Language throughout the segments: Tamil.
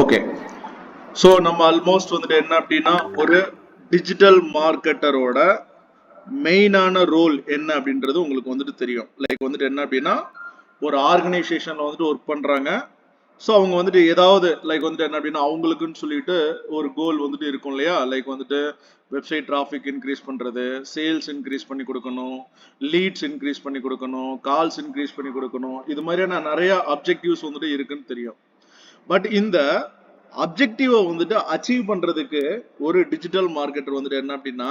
ஓகே. ஸோ நம்ம ஆல்மோஸ்ட் வந்துட்டு என்ன அப்படின்னா ஒரு டிஜிட்டல் மார்க்கெட்டரோட மெயினான ரோல் என்ன அப்படின்றது உங்களுக்கு வந்துட்டு தெரியும். லைக் வந்துட்டு என்ன அப்படின்னா ஒரு ஆர்கனைசேஷன்ல வந்துட்டு ஒர்க் பண்றாங்க. ஸோ அவங்க வந்துட்டு ஏதாவது லைக் வந்துட்டு என்ன அப்படின்னா அவங்களுக்குன்னு சொல்லிட்டு ஒரு கோல் வந்துட்டு இருக்கும் இல்லையா. லைக் வந்துட்டு வெப்சைட் டிராஃபிக் இன்க்ரீஸ் பண்றது, சேல்ஸ் இன்க்ரீஸ் பண்ணி கொடுக்கணும், லீட்ஸ் இன்க்ரீஸ் பண்ணி கொடுக்கணும், கால்ஸ் இன்க்ரீஸ் பண்ணி கொடுக்கணும். இது மாதிரியான நிறைய அப்ஜெக்டிவ்ஸ் வந்துட்டு இருக்குன்னு தெரியும். பட் இந்த அப்ஜெக்டிவை வந்துட்டு அச்சீவ் பண்றதுக்கு ஒரு டிஜிட்டல் மார்க்கெட்டர் வந்துட்டு என்ன அப்படின்னா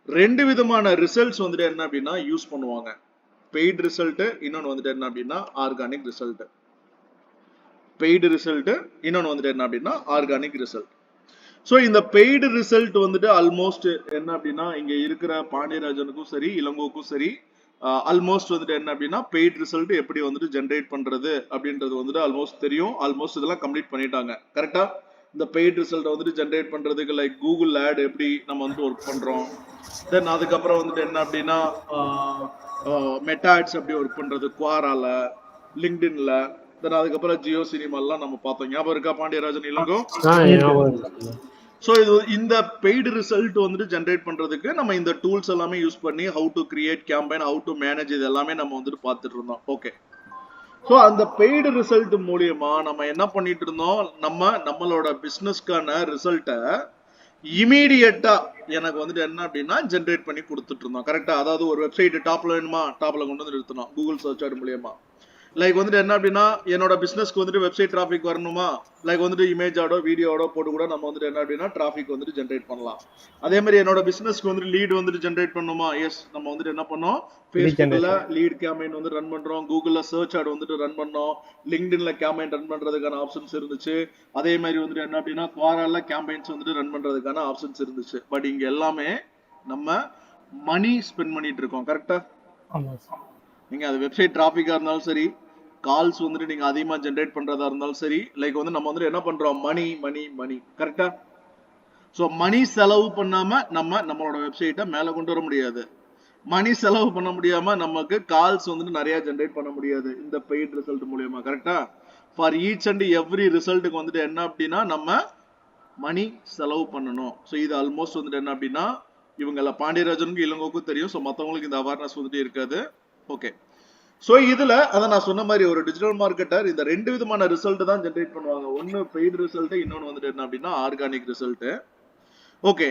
ரெண்டு விதமான ரிசல்ட்ஸ் வந்துட்டு என்ன அப்படின்னா யூஸ் பண்ணுவாங்க. பெய்டு ரிசல்ட், இன்னொன்று வந்துட்டு என்ன அப்படின்னா ஆர்கானிக் ரிசல்ட். பெய்டு ரிசல்ட், இன்னொன்று வந்துட்டு என்ன அப்படின்னா ஆர்கானிக் ரிசல்ட். ஸோ இந்த பெய்டு ரிசல்ட் வந்துட்டு ஆல்மோஸ்ட் என்ன அப்படின்னா இங்க இருக்கிற பாண்டியராஜனுக்கும் சரி இளங்கோக்கும் சரி ஆல்மோஸ்ட் வந்துட்டு என்ன அப்படின்னா பெய்ட் ரிசல்ட் எப்படி வந்துட்டு ஜென்ரேட் பண்றது அப்படின்றது வந்துட்டு ஆல்மோஸ்ட் தெரியும். ஆல்மோஸ்ட் இதெல்லாம் கம்ப்ளீட் பண்ணிட்டாங்க. கரெக்டா? இந்த பெய்ட் ரிசல்ட் வந்துட்டு ஜென்ரேட் பண்றதுக்கு லைக் கூகுள் ஆட் எப்படி நம்ம வந்துட்டு ஒர்க் பண்றோம், தென் அதுக்கப்புறம் வந்துட்டு என்ன அப்படின்னா மெட்டா ஆட்ஸ் எப்படி ஒர்க் பண்றது குவாரால, லிங்க்டின்ல, தென் அதுக்கப்புறம் ஜியோ சினிமாலாம் நம்ம பார்த்தோம். ஞாபகம் இருக்கா பாண்டியராஜன் இளங்கோ? ஸோ இது இந்த பெய்டு ரிசல்ட் வந்துட்டு ஜென்ரேட் பண்றதுக்கு நம்ம இந்த டூல்ஸ் எல்லாமே யூஸ் பண்ணி how to create campaign, how to manage இது எல்லாமே நம்ம வந்துட்டு பார்த்துட்டு இருந்தோம். ஓகே. ஸோ அந்த பெய்டு ரிசல்ட் மூலியமா நம்ம என்ன பண்ணிட்டு இருந்தோம், நம்மளோட பிசினஸ்க்கான ரிசல்ட்டை இமீடியட்டா எனக்கு வந்துட்டு என்ன அப்படின்னா ஜென்ரேட் பண்ணி கொடுத்துட்டு இருந்தோம். கரெக்டா? அதாவது ஒரு வெப்சைட் டாப்ல வேணுமா, டாப்ல கொண்டு வந்து நிறுத்தணும் கூகுள் சர்ச் ஆட் மூலியமா. லைக் வந்துட்டு என்ன அப்படின்னா என்னோட பிசினஸ்க்கு வந்துட்டு வெப்சைட் டிராஃபிக் வரணுமா, லைக் வந்துட்டு இமேஜோட வீடியோட போட்டு கூட நம்ம வந்துட்டு என்ன அப்படின்னா டிராஃபிக் வந்துட்டு ஜென்ரேட் பண்ணலாம். அதே மாதிரி என்னோட பிசினஸ்க்கு வந்துட்டு லீட் வந்துட்டு ஜென்ரேட் பண்ணணுமா, எஸ் நம்ம வந்துட்டு என்ன பண்ணோம், ஃபேஸ்புக்ல லீட் கேம்பெயின் வந்து ரன் பண்றோம், கூகுள்ல சர்ச் ஆட் வந்துட்டு ரன் பண்ணோம், லிங்க்டின்ல கேம்பெயின் ரன் பண்றதுக்கான ஆப்ஷன்ஸ் இருந்துச்சு. அதே மாதிரி வந்துட்டு என்ன அப்படின்னா குவாரால கேம்பெயின்ஸ் வந்துட்டு ரன் பண்றதுக்கான ஆப்ஷன்ஸ் இருந்துச்சு. பட் இங்க எல்லாமே நம்ம மணி ஸ்பெண்ட் பண்ணிட்டு இருக்கோம். கரெக்டா? நீங்க அது வெப்சைட் டிராஃபிக்கா இருந்தாலும் சரி, கால்ஸ் வந்துட்டு நீங்க அதிகமா ஜென்ரேட் பண்றதா இருந்தாலும் சரி, லைக் வந்து நம்ம வந்துட்டு என்ன பண்றோம், மணி மணி மணி. கரெக்டா? ஸோ மணி செலவு பண்ணாம நம்மளோட வெப்சைட்டை மேல கொண்டு வர முடியாது. மணி செலவு பண்ண முடியாம நமக்கு கால்ஸ் வந்துட்டு நிறைய ஜென்ரேட் பண்ண முடியாது இந்த பெய்ட் ரிசல்ட் மூலியமா. கரெக்டா? ஃபார் ஈச் அண்ட் எவ்ரி ரிசல்ட்டுக்கு வந்துட்டு என்ன அப்படின்னா நம்ம மணி செலவு பண்ணணும். ஸோ இது ஆல்மோஸ்ட் வந்துட்டு என்ன அப்படின்னா இவங்கள பாண்டியராஜனுக்கு இளங்கோக்கும் தெரியும். ஸோ மற்றவங்களுக்கு இந்த அவேர்னஸ் வந்துட்டு இருக்காது. ஓகே. ஸோ இதுல அதை நான் சொன்ன மாதிரி ஒரு டிஜிட்டல் மார்க்கெட்டர் இந்த ரெண்டு விதமான ரிசல்ட் தான் ஜென்ரேட் பண்ணுவாங்க. ஒன்னு பெய்டு ரிசல்ட், இன்னொன்னு வந்துட்டு என்ன அப்படின்னா ஆர்கானிக் ரிசல்ட். ஓகே.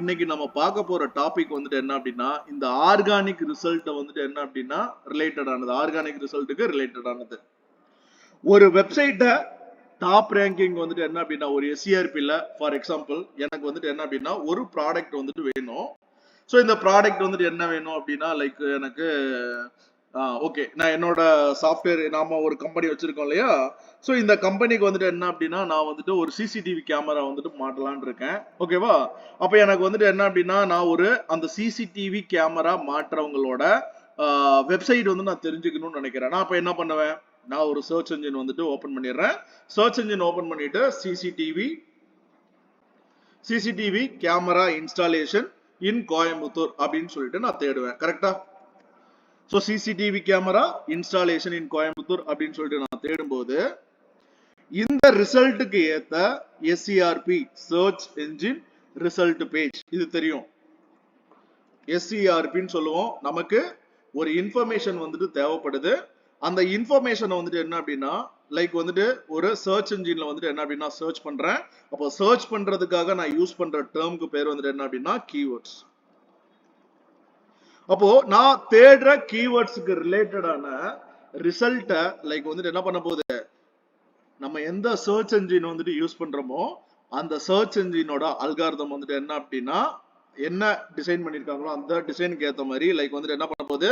இன்னைக்கு நம்ம பார்க்க போற டாபிக் வந்துட்டு என்ன அப்படின்னா இந்த ஆர்கானிக் ரிசல்ட் வந்துட்டு என்ன அப்படின்னா ரிலேட்டட் ஆனது, ஆர்கானிக் ரிசல்ட்டுக்கு ரிலேட்டட் ஆனது. ஒரு வெப்சைட்டை டாப் ரேங்கிங் வந்துட்டு என்ன அப்படின்னா ஒரு எஸ்சிஆர்பில ஃபார் எக்ஸாம்பிள் எனக்கு வந்துட்டு என்ன அப்படின்னா ஒரு ப்ராடக்ட் வந்துட்டு வேணும். ஸோ இந்த ப்ராடக்ட் வந்துட்டு என்ன வேணும் அப்படின்னா லைக் எனக்கு ஓகே நான் என்னோட சாஃப்ட்வேர் நாம ஒரு கம்பெனி வச்சிருக்கோம் இல்லையா. ஸோ இந்த கம்பெனிக்கு வந்துட்டு என்ன அப்படின்னா நான் வந்துட்டு ஒரு சிசிடிவி கேமரா வந்துட்டு மாட்டலான் இருக்கேன். ஓகேவா? அப்போ எனக்கு வந்துட்டு என்ன அப்படின்னா நான் ஒரு அந்த சிசிடிவி கேமரா மாற்றவங்களோட வெப்சைட் வந்து நான் தெரிஞ்சுக்கணும்னு நினைக்கிறேன். நான் அப்போ என்ன பண்ணுவேன், நான் ஒரு சர்ச் என்ஜின் வந்துட்டு ஓபன் பண்ணிடுறேன். சர்ச் என்ஜின் ஓபன் பண்ணிட்டு சிசிடிவி கேமரா இன்ஸ்டாலேஷன் இன் கோயம்புத்தூர் அப்படின்னு சொல்லிட்டு நான் தேடுவேன். கரெக்டா? ஸோ சிசிடிவி கேமரா இன்ஸ்டாலேஷன் இன் கோயம்புத்தூர் அப்படின்னு சொல்லிட்டு நான் தேடும்போது இந்த ரிசல்ட்டுக்கு ஏத்த எஸ்சிஆர்பி சர்ச் என்ஜின் ரிசல்ட் பேஜ் இது தெரியும். எஸ்சிஆர்பின்னு சொல்லுவோம். நமக்கு ஒரு இன்ஃபர்மேஷன் வந்துட்டு தேவைப்படுது. அந்த இன்ஃபர்மேஷன் வந்துட்டு என்ன அப்படின்னா லைக் வந்துட்டு ஒரு சர்ச் என்ஜின்ல வந்துட்டு என்ன அப்படின்னா சர்ச் பண்றேன். அப்போ சர்ச் பண்றதுக்காக நான் யூஸ் பண்ற டேர்முக்கு பேர் வந்துட்டு என்ன அப்படின்னா கீவேர்ட்ஸ். அப்போ நான் தேடுற கீவேர்ட்ஸ்க்கு ரிலேட்டடான ரிசல்ட்டை லைக் வந்துட்டு என்ன பண்ண போகுது, நம்ம எந்த சர்ச் என்ஜின் வந்துட்டு யூஸ் பண்றோமோ அந்த சர்ச் என்ஜினோட அல்காரிதம் வந்துட்டு என்ன அப்படின்னா என்ன டிசைன் பண்ணிருக்காங்களோ அந்த டிசைனுக்கு ஏற்ற மாதிரி லைக் வந்துட்டு என்ன பண்ண போகுது,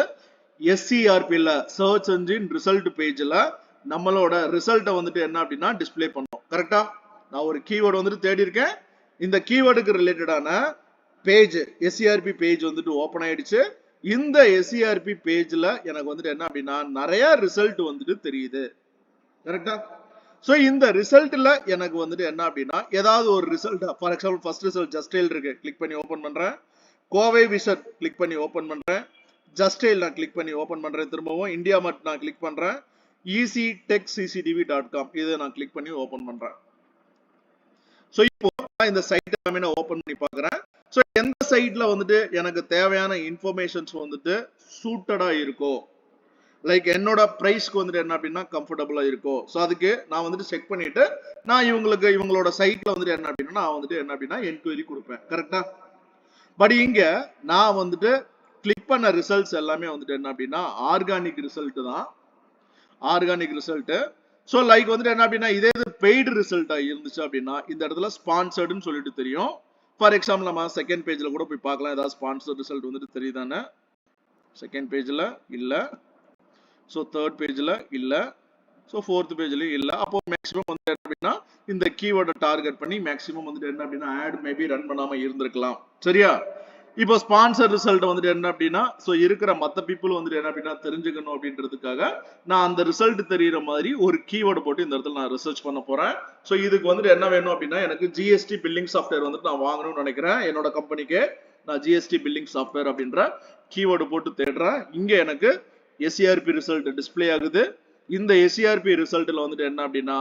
எஸ்சிஆர்பில சர்ச் என்ஜின் ரிசல்ட் பேஜ்ல நம்மளோட ரிசல்ட்டை வந்துட்டு என்ன அப்படின்னா டிஸ்பிளே பண்ணோம். கரெக்டா? நான் ஒரு கீவேர்டு வந்துட்டு தேடி இருக்கேன். இந்த கீவேர்டுக்கு ரிலேட்டடான பேஜ் எஸ்சிஆர்பி பேஜ் வந்துட்டு ஓபன் ஆயிடுச்சு. இந்த எஸ்சிஆர்பி பேஜ்ல எனக்கு வந்துட்டு என்ன அப்படின்னா நிறைய ரிசல்ட் வந்துட்டு தெரியுது. கரெக்டா? சோ இந்த ரிசல்ட்ல எனக்கு வந்துட்டு என்ன அப்படின்னா ஏதாவது ஒரு result for example first result Justdial இருக்கு, கிளிக் பண்ணி ஓபன் பண்றேன். கோவை விஷன் கிளிக் பண்ணி ஓபன் பண்றேன். ஜஸ்டைல் நான் கிளிக் பண்ணி ஓபன் பண்றேன். திரும்பவும் இந்தியா மட் நான் கிளிக் பண்றேன். easytechcctv.com இதை நான் கிளிக் பண்ணி ஓபன் பண்றேன். ஸோ இப்போ நான் இந்த சைட் எல்லாமே நான் ஓபன் பண்ணி பார்க்குறேன். ஸோ எந்த சைட்ல வந்துட்டு எனக்கு தேவையான இன்ஃபர்மேஷன்ஸ் வந்துட்டு சூட்டடா இருக்கோ, லைக் என்னோட பிரைஸ்க்கு வந்துட்டு என்ன அப்படின்னா கம்ஃபர்டபுளா இருக்கும். ஸோ அதுக்கு நான் வந்துட்டு செக் பண்ணிட்டு நான் இவங்களோட சைட்ல வந்துட்டு என்ன அப்படின்னா நான் வந்துட்டு என்ன அப்படின்னா என்கொயரி கொடுப்பேன். கரெக்டா? பட் இங்க நான் வந்துட்டு கிளிக் பண்ண ரிசல்ட்ஸ் எல்லாமே வந்துட்டு என்ன அப்படின்னா ஆர்கானிக் ரிசல்ட் தான். Organic result. ஸோ லைக் வந்துட்டு என்ன அப்படின்னா இதே இது பெய்டு ரிசல்ட்டா இருந்துச்சு அப்படின்னா இந்த இடத்துல ஸ்பான்சர்டுன்னு சொல்லிட்டு தெரியும். ஃபார் எக்ஸாம்பிள் நம்ம செகண்ட் பேஜ்ல கூட போய் பார்க்கலாம். ஏதாவது ஸ்பான்சர்ட் ரிசல்ட் வந்துட்டு தெரியுதானே? செகண்ட் பேஜ்ல இல்ல. ஸோ தேர்ட் பேஜ்ல இல்ல. ஸோ ஃபோர்த் பேஜ்லயும் இல்ல. அப்போ மேக்ஸிமம் வந்து என்ன அப்படின்னா இந்த கீவேர்டை டார்கெட் பண்ணி மேக்ஸிமம் வந்துட்டு என்ன அப்படின்னா ஆட் மேபி ரன் பண்ணாம இருந்திருக்கலாம். சரியா? இப்போ ஸ்பான்சர் ரிசல்ட் வந்துட்டு என்ன அப்படின்னா ஸோ இருக்கிற மற்ற பீப்புள் வந்துட்டு என்ன அப்படின்னா தெரிஞ்சுக்கணும் அப்படின்றதுக்காக நான் அந்த ரிசல்ட் தெரியுற மாதிரி ஒரு கீவேர்டு போட்டு இந்த இடத்துல நான் ரிசர்ச் பண்ண போறேன். ஸோ இதுக்கு வந்துட்டு என்ன வேணும் அப்படின்னா எனக்கு ஜிஎஸ்டி பில்லிங் சாஃப்ட்வேர் வந்துட்டு நான் வாங்கணும்னு நினைக்கிறேன். என்னோட கம்பெனிக்கு நான் ஜிஎஸ்டி பில்லிங் சாஃப்ட்வேர் அப்படின்ற கீவேர்டு போட்டு தேடுறேன். இங்க எனக்கு எஸ்சிஆர்பி ரிசல்ட் டிஸ்பிளே ஆகுது. இந்த எஸ்சிஆர்பி ரிசல்ட்ல வந்துட்டு என்ன அப்படின்னா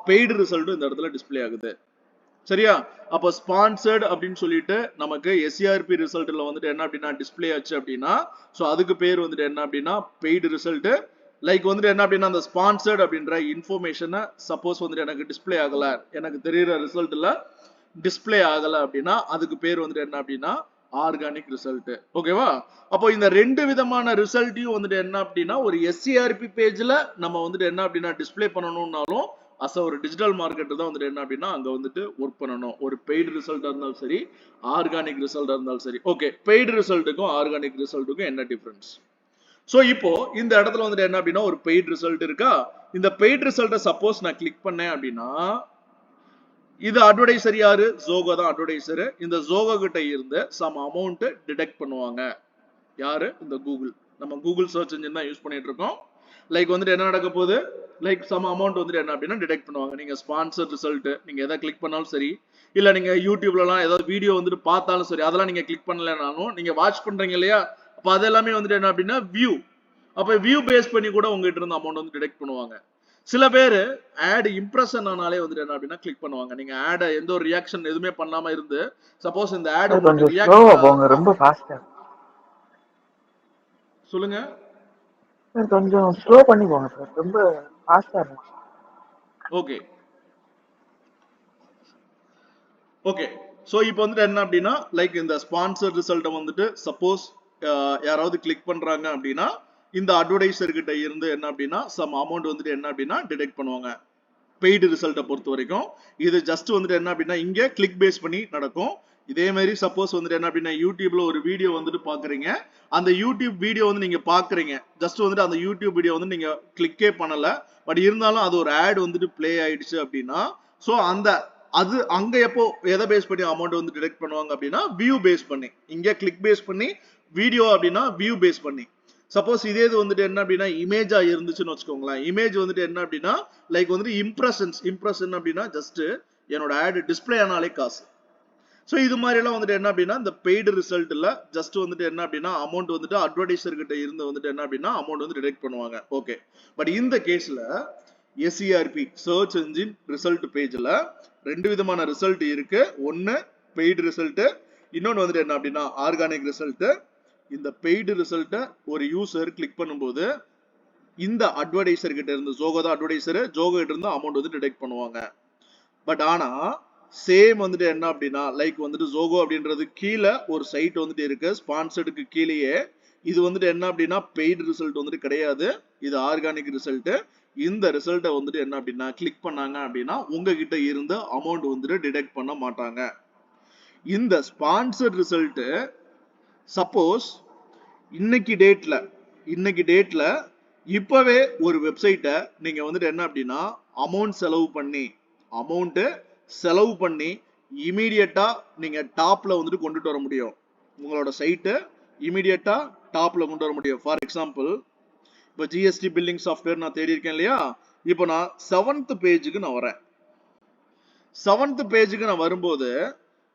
பெய்டு ரிசல்ட்டும் இந்த இடத்துல டிஸ்பிளே ஆகுது. சரியா? அப்போ ஸ்பான்சர்ட் அப்படின்னு சொல்லிட்டு நமக்கு எஸ்சிஆர்பி ரிசல்ட்ல வந்துட்டு என்ன அப்படின்னா டிஸ்பிளே ஆச்சு அப்படின்னா ஸோ அதுக்கு பேர் வந்துட்டு என்ன அப்படின்னா பெய்டு ரிசல்ட். லைக் வந்துட்டு என்ன அப்படின்னா அந்த ஸ்பான்சர்ட் அப்படின்ற இன்ஃபர்மேஷனை சப்போஸ் வந்துட்டு எனக்கு டிஸ்பிளே ஆகல, எனக்கு தெரியுற ரிசல்ட்ல டிஸ்பிளே ஆகல அப்படின்னா அதுக்கு பேர் வந்துட்டு என்ன அப்படின்னா ஆர்கானிக் ரிசல்ட். ஓகேவா? அப்போ இந்த ரெண்டு விதமான ரிசல்ட்டையும் வந்துட்டு என்ன அப்படின்னா ஒரு எஸ்சிஆர்பி பேஜ்ல நம்ம வந்துட்டு என்ன அப்படின்னா டிஸ்பிளே பண்ணணும்னாலும் அஸ் ஒரு டிஜிட்டல் மார்க்கெட் தான் வந்துட்டு என்ன அப்படின்னா அங்க வந்துட்டு ஒர்க் பண்ணணும். ஒரு பெய்டு ரிசல்ட்டா இருந்தாலும் சரி, ஆர்கானிக் ரிசல்ட்டா இருந்தாலும் சரி. ஓகே, பெய்டு ரிசல்ட்டுக்கும் ஆர்கானிக் ரிசல்ட்டுக்கும் என்ன டிஃபரன்ஸ்? ஸோ இப்போ இந்த இடத்துல வந்துட்டு என்ன அப்படின்னா ஒரு பெய்டு ரிசல்ட் இருக்கா? இந்த பெய்டு ரிசல்ட்டை சப்போஸ் நான் கிளிக் பண்ணேன் அப்படின்னா இது அட்வர்டைசர் யாரு? ஜோகோ தான் அட்வர்டைசர். இந்த ஜோகோ கிட்ட இருந்து சம் அமௌண்ட் டிடெக்ட் பண்ணுவாங்க. யாரு? இந்த கூகுள். நம்ம கூகுள் சர்ச் இன்ஜின் தான் யூஸ் பண்ணிட்டு இருக்கோம். லைக் வந்துட்டு என்ன நடக்க போகுது? லைக் சம் அமௌண்ட் வந்துட்டு என்ன அப்படின்னா டிடெக்ட் பண்ணுவாங்க. நீங்க ஸ்பான்சர் ரிசல்ட் நீங்க எதை கிளிக் பண்ணாலும் சரி, இல்ல நீங்க யூடியூப்லலாம் ஏதாவது வீடியோ வந்துட்டு பார்த்தாலும் சரி, அதெல்லாம் நீங்க கிளிக் பண்ணலனாலும் நீங்க வாட்ச் பண்றீங்க இல்லையா? அப்ப அதெல்லாமே வந்துட்டு என்ன அப்படின்னா வியூ. அப்ப வியூ பேஸ் பண்ணி கூட உங்ககிட்ட இருந்து அமௌண்ட் வந்து டிடெக்ட் பண்ணுவாங்க. சில பேர் ஆட் இம்ப்ரெஷன் ஆனாலே வந்துட்டு என்ன அப்படின்னா கிளிக் பண்ணுவாங்க. நீங்க ஆட் எந்த ஒரு ரியாக்ஷன் எதுவுமே பண்ணாம இருந்து சப்போஸ் இந்த ஆட் உங்களுக்கு ரியாக்ட் ரொம்ப ஃபாஸ்டா சொல்லுங்க. கொஞ்சம் ஸ்லோ பண்ணி போங்க சார், ரொம்ப ஃபாஸ்டா இருக்கு. Okay okay. ஸோ இப்போ வந்துட்டு என்ன அப்படின்னா லைக் இந்த ஸ்பான்சர் ரிசல்ட்டை வந்துட்டு சப்போஸ் யாராவது கிளிக் பண்றாங்க அப்படின்னா இந்த அட்வர்டைசர் கிட்ட இருந்து என்ன அப்படின்னா சம் அமௌண்ட் வந்துட்டு என்ன அப்படின்னா டிடெக்ட் பண்ணுவாங்க. பெய்டு ரிசல்ட்டை பொறுத்த வரைக்கும் இது ஜஸ்ட் வந்துட்டு என்ன அப்படின்னா இங்க கிளிக் பேஸ் பண்ணி நடக்கும். இதே மாதிரி சப்போஸ் வந்துட்டு என்ன அப்படின்னா யூடியூப்ல ஒரு வீடியோ வந்துட்டு பாக்குறீங்க, அந்த யூடியூப் வீடியோ வந்து நீங்க பாக்குறீங்க, ஜஸ்ட் வந்துட்டு அந்த யூடியூப் வீடியோ வந்து நீங்க கிளிக்கே பண்ணல, பட் இருந்தாலும் அது ஒரு ஆட் வந்துட்டு பிளே ஆயிடுச்சு அப்படின்னா ஸோ அது அங்க எப்போ எதை பேஸ் பண்ணி அமௌண்ட் வந்து டிடெக்ட் பண்ணுவாங்க அப்படின்னா வியூ பேஸ் பண்ணி. இங்க கிளிக் பேஸ் பண்ணி, வீடியோ அப்படின்னா வியூ பேஸ் பண்ணி. சப்போஸ் இதே இது வந்துட்டு என்ன அப்படின்னா இமேஜா இருந்துச்சுன்னு வச்சுக்கோங்களேன். இமேஜ் வந்துட்டு என்ன அப்படின்னா லைக் வந்துட்டு இம்ப்ரெஷன் அப்படின்னா ஜஸ்ட் என்னோட ஆட் டிஸ்பிளே ஆனாலே காசு. ஸோ இது மாதிரி எல்லாம் வந்துட்டு என்ன அப்படின்னா இந்த பெய்டு ரிசல்ட்ல ஜஸ்ட் வந்துட்டு என்ன அப்படின்னா அமௌண்ட் வந்துட்டு அட்வர்டைசர் கிட்ட இருந்து வந்துட்டு என்ன அப்படின்னா அமௌண்ட் வந்து டிடெக்ட் பண்ணுவாங்க. ஓகே, பட் இந்த கேஸ்ல எஸ்சிஆர்பி சர்ச் என்ஜின் ரிசல்ட் பேஜ்ல ரெண்டு விதமான ரிசல்ட் இருக்கு. ஒன்னு பெய்டு ரிசல்ட், இன்னொன்னு வந்துட்டு என்ன அப்படின்னா ஆர்கானிக் ரிசல்ட். இந்த பெய்டு ரிசல்ட்டை ஒரு யூசர் கிளிக் பண்ணும்போது இந்த அட்வர்டைசர் கிட்ட இருந்து ஜோகோ தான் அட்வர்டைசர், ஜோகோ கிட்ட இருந்து அமௌண்ட் வந்து டிடெக்ட் பண்ணுவாங்க. பட் ஆனா சேம் வந்துட்டு என்ன அப்படின்னா லைக் வந்துட்டு ஜோகோ அப்படின்றது கீழே ஒரு சைட் வந்துட்டு இருக்கு, ஸ்பான்சர்டுக்கு கீழேயே. இது வந்துட்டு என்ன அப்படின்னா பெய்டு ரிசல்ட் வந்துட்டு கிடையாது, இது ஆர்கானிக் ரிசல்ட். இந்த ரிசல்ட்டை வந்துட்டு என்ன அப்படின்னா கிளிக் பண்ணாங்க அப்படின்னா உங்ககிட்ட இருந்து அமௌண்ட் வந்துட்டு டிடெக்ட் பண்ண மாட்டாங்க. இந்த ஸ்பான்சர்ட் ரிசல்ட் சப்போஸ் இன்னைக்கு டேட்ல இப்பவே ஒரு வெப்சைட்டை நீங்க வந்துட்டு என்ன அப்படின்னா அமௌண்ட் செலவு பண்ணி இமீடியட்டா நீங்க டாப்ல வந்துட்டு கொண்டுட்டு வர முடியும். உங்களோட சைட்டை இமீடியட்டா டாப்ல கொண்டு வர முடியும். ஃபார் எக்ஸாம்பிள் இப்போ ஜிஎஸ்டி பில்லிங் சாஃப்ட்வேர் நான் தேடி இருக்கேன் இல்லையா? இப்போ நான் 7th பேஜுக்கு நான் வரேன். 7th பேஜுக்கு நான் வரும்போது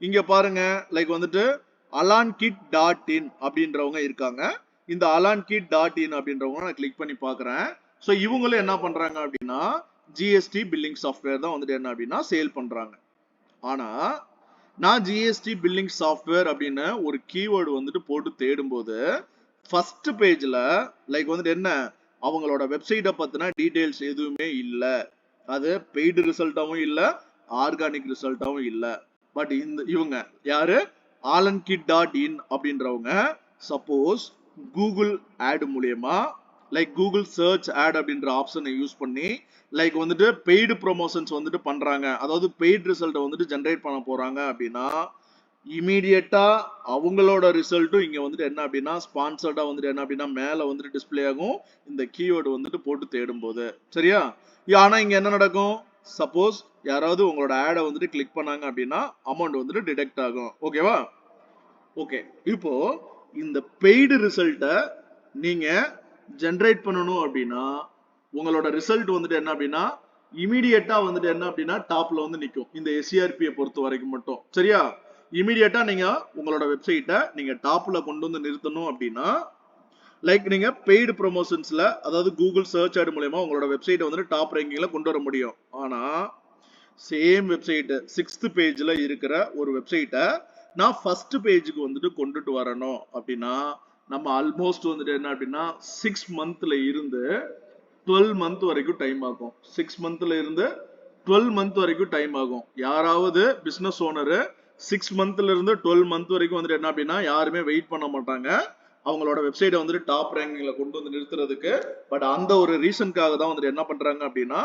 இங்க பாருங்க லைக் வந்துட்டு alankit.in அப்படின்றவங்க இருக்காங்க. இந்த alankit.in அப்படின்றவங்க நான் கிளிக் பண்ணி பாக்குறேன். ஸோ இவங்களும் என்ன பண்றாங்க அப்படின்னா ஜிஎஸ்டி பில்லிங் சாஃப்ட்வேர் தான் வந்துட்டு என்ன அப்படின்னா சேல் பண்றாங்க. ஆனா நான் ஜிஎஸ்டி பில்லிங் சாஃப்ட்வேர் அப்படின்னு ஒரு கீவேர்டு வந்துட்டு போட்டு தேடும்போது ஃபர்ஸ்ட் பேஜ்ல லைக் வந்துட்டு என்ன அவங்களோட வெப்சைட்டை பத்தின டீடைல்ஸ் எதுவுமே இல்லை. அது பெய்டு ரிசல்ட்டாவும் இல்லை, ஆர்கானிக் ரிசல்ட்டாவும் இல்லை. பட் இவங்க யாரு alankit.in அப்படின்றவங்க சப்போஸ் கூகுள் ஆட் மூலியமா லைக் கூகுள் சர்ச் ஆட் அப்படின்ற ஆப்ஷனை யூஸ் பண்ணி லைக் வந்துட்டு பெய்டு ப்ரொமோஷன்ஸ் வந்துட்டு பண்றாங்க, அதாவது பெய்டு ரிசல்ட்டை வந்துட்டு ஜென்ரேட் பண்ண போறாங்க அப்படின்னா இமீடியட்டா அவங்களோட ரிசல்ட்டும் இங்க வந்துட்டு என்ன அப்படின்னா ஸ்பான்சர்டா வந்துட்டு என்ன அப்படின்னா மேல வந்துட்டு டிஸ்பிளே ஆகும் இந்த கீவேர்டு வந்துட்டு போட்டு தேடும் போது. சரியா? ஆனா இங்க என்ன நடக்கும், சப்போஸ் யாராவது உங்களோட ஆடை வந்துட்டு கிளிக் பண்ணாங்க அப்படின்னா அமௌண்ட் வந்துட்டு டிடெக்ட் ஆகும். ஓகேவா? ஓகே, இப்போ இந்த பெய்டு ரிசல்ட்டை நீங்க ஜென்ரேட் பண்ணணும் அப்படின்னா உங்களோட ரிசல்ட் வந்துட்டு என்ன அப்படின்னா இமீடியட்டா வந்துட்டு என்ன அப்படின்னா டாப்ல வந்து நிற்கும் இந்த எஸ்சிஆர்பியை பொறுத்த வரைக்கும் மட்டும். சரியா? இமீடியட்டா நீங்க உங்களோட வெப்சைட்டை நீங்க டாப்ல கொண்டு வந்து நிறுத்தணும் அப்படின்னா லைக் நீங்க பெய்டு ப்ரொமோஷன்ஸ்ல அதாவது கூகுள் சர்ச் ஆட் மூலமா உங்களோட வெப்சைட்டை வந்துட்டு டாப் ரேங்கிங்ல கொண்டு வர முடியும். ஆனா சேம் வெப்சைட் 6th பேஜ்ல இருக்கிற ஒரு வெப்சைட்டை நான் ஃபர்ஸ்ட் பேஜுக்கு வந்துட்டு கொண்டுட்டு வரணும் அப்படின்னா நம்ம ஆல்மோஸ்ட் வந்துட்டு என்ன அப்படின்னா 6 மந்த்ல இருந்து 12 மந்த் வரைக்கும் டைம் ஆகும். 6 மந்த்ல இருந்து 12 மந்த் வரைக்கும் டைம் ஆகும். யாராவது பிசினஸ் ஓனரு 6 மந்த்ல இருந்து 12 மந்த் வரைக்கும் வந்துட்டு என்ன அப்படின்னா யாருமே வெயிட் பண்ண மாட்டாங்க அவங்களோட வெப்சைட்டை வந்துட்டு டாப் ரேங்கிங்ல கொண்டு வந்து நிறுத்துறதுக்கு. பட் அந்த ஒரு ரீசனுக்காக தான் வந்துட்டு என்ன பண்றாங்க அப்படின்னா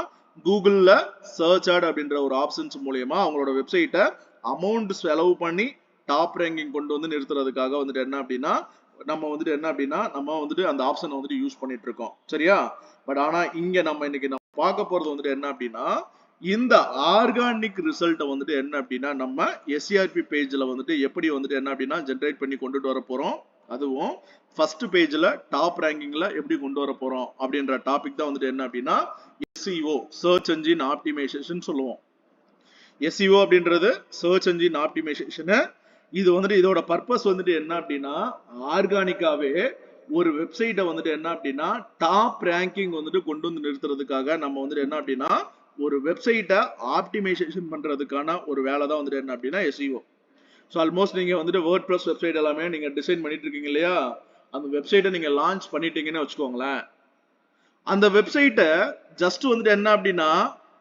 கூகுள்ல சர்ச் ஆட் அப்படின்ற ஒரு ஆப்ஷன்ஸ் மூலியமா அவங்களோட வெப்சைட்டை அமௌண்ட் செலவு பண்ணி டாப் ரேங்கிங் கொண்டு வந்து நிறுத்துறதுக்காக வந்துட்டு என்ன அப்படின்னா நம்ம வந்துட்டு அந்த ஆப்ஷனை வந்துட்டு யூஸ் பண்ணிட்டு இருக்கோம். சரியா? பட் ஆனா இங்க நம்ம இன்னைக்கு பார்க்க போறது வந்துட்டு என்ன அப்படின்னா இந்த ஆர்கானிக் ரிசல்ட்டை வந்துட்டு என்ன அப்படின்னா நம்ம எஸ்சிஆர்பி பேஜ்ல வந்துட்டு எப்படி வந்துட்டு என்ன அப்படின்னா ஜென்ரேட் பண்ணி கொண்டுட்டு வர போறோம், அதுவும் ஃபர்ஸ்ட் பேஜ்ல டாப் ரேங்கிங்ல எப்படி கொண்டு வர போறோம் அப்படின்ற டாபிக் தான் வந்துட்டு என்ன அப்படின்னா SEO சர்ச் என்ஜின் ஆப்டிமைசேஷன் சொல்லுவோம். SEO அப்படின்றது சர்ச் என்ஜின் ஆப்டிமைசேஷன். இது வந்துட்டு இதோட பர்பஸ் வந்துட்டு என்ன அப்படின்னா ஆர்கானிக்காவே ஒரு வெப்சைட்டை வந்துட்டு என்ன அப்படின்னா டாப் ரேங்கிங் வந்துட்டு கொண்டு வந்து நிறுத்துறதுக்காக நம்ம வந்துட்டு என்ன அப்படின்னா ஒரு வெப்சைட்டை ஆப்டிமைசேஷன் பண்றதுக்கான ஒரு வேலை தான் வந்துட்டு என்ன அப்படின்னா SEO. ஸோ ஆல்மோஸ்ட் நீங்க வந்துட்டு வேர்ட்பிரஸ் வெப்சைட் எல்லாமே நீங்க டிசைன் பண்ணிட்டு இருக்கீங்க இல்லையா, அந்த வெப்சைட்டை நீங்க லான்ச் பண்ணிட்டீங்கன்னு வச்சுக்கோங்களேன். அந்த வெப்சைட்டை ஜஸ்ட் வந்துட்டு என்ன அப்படின்னா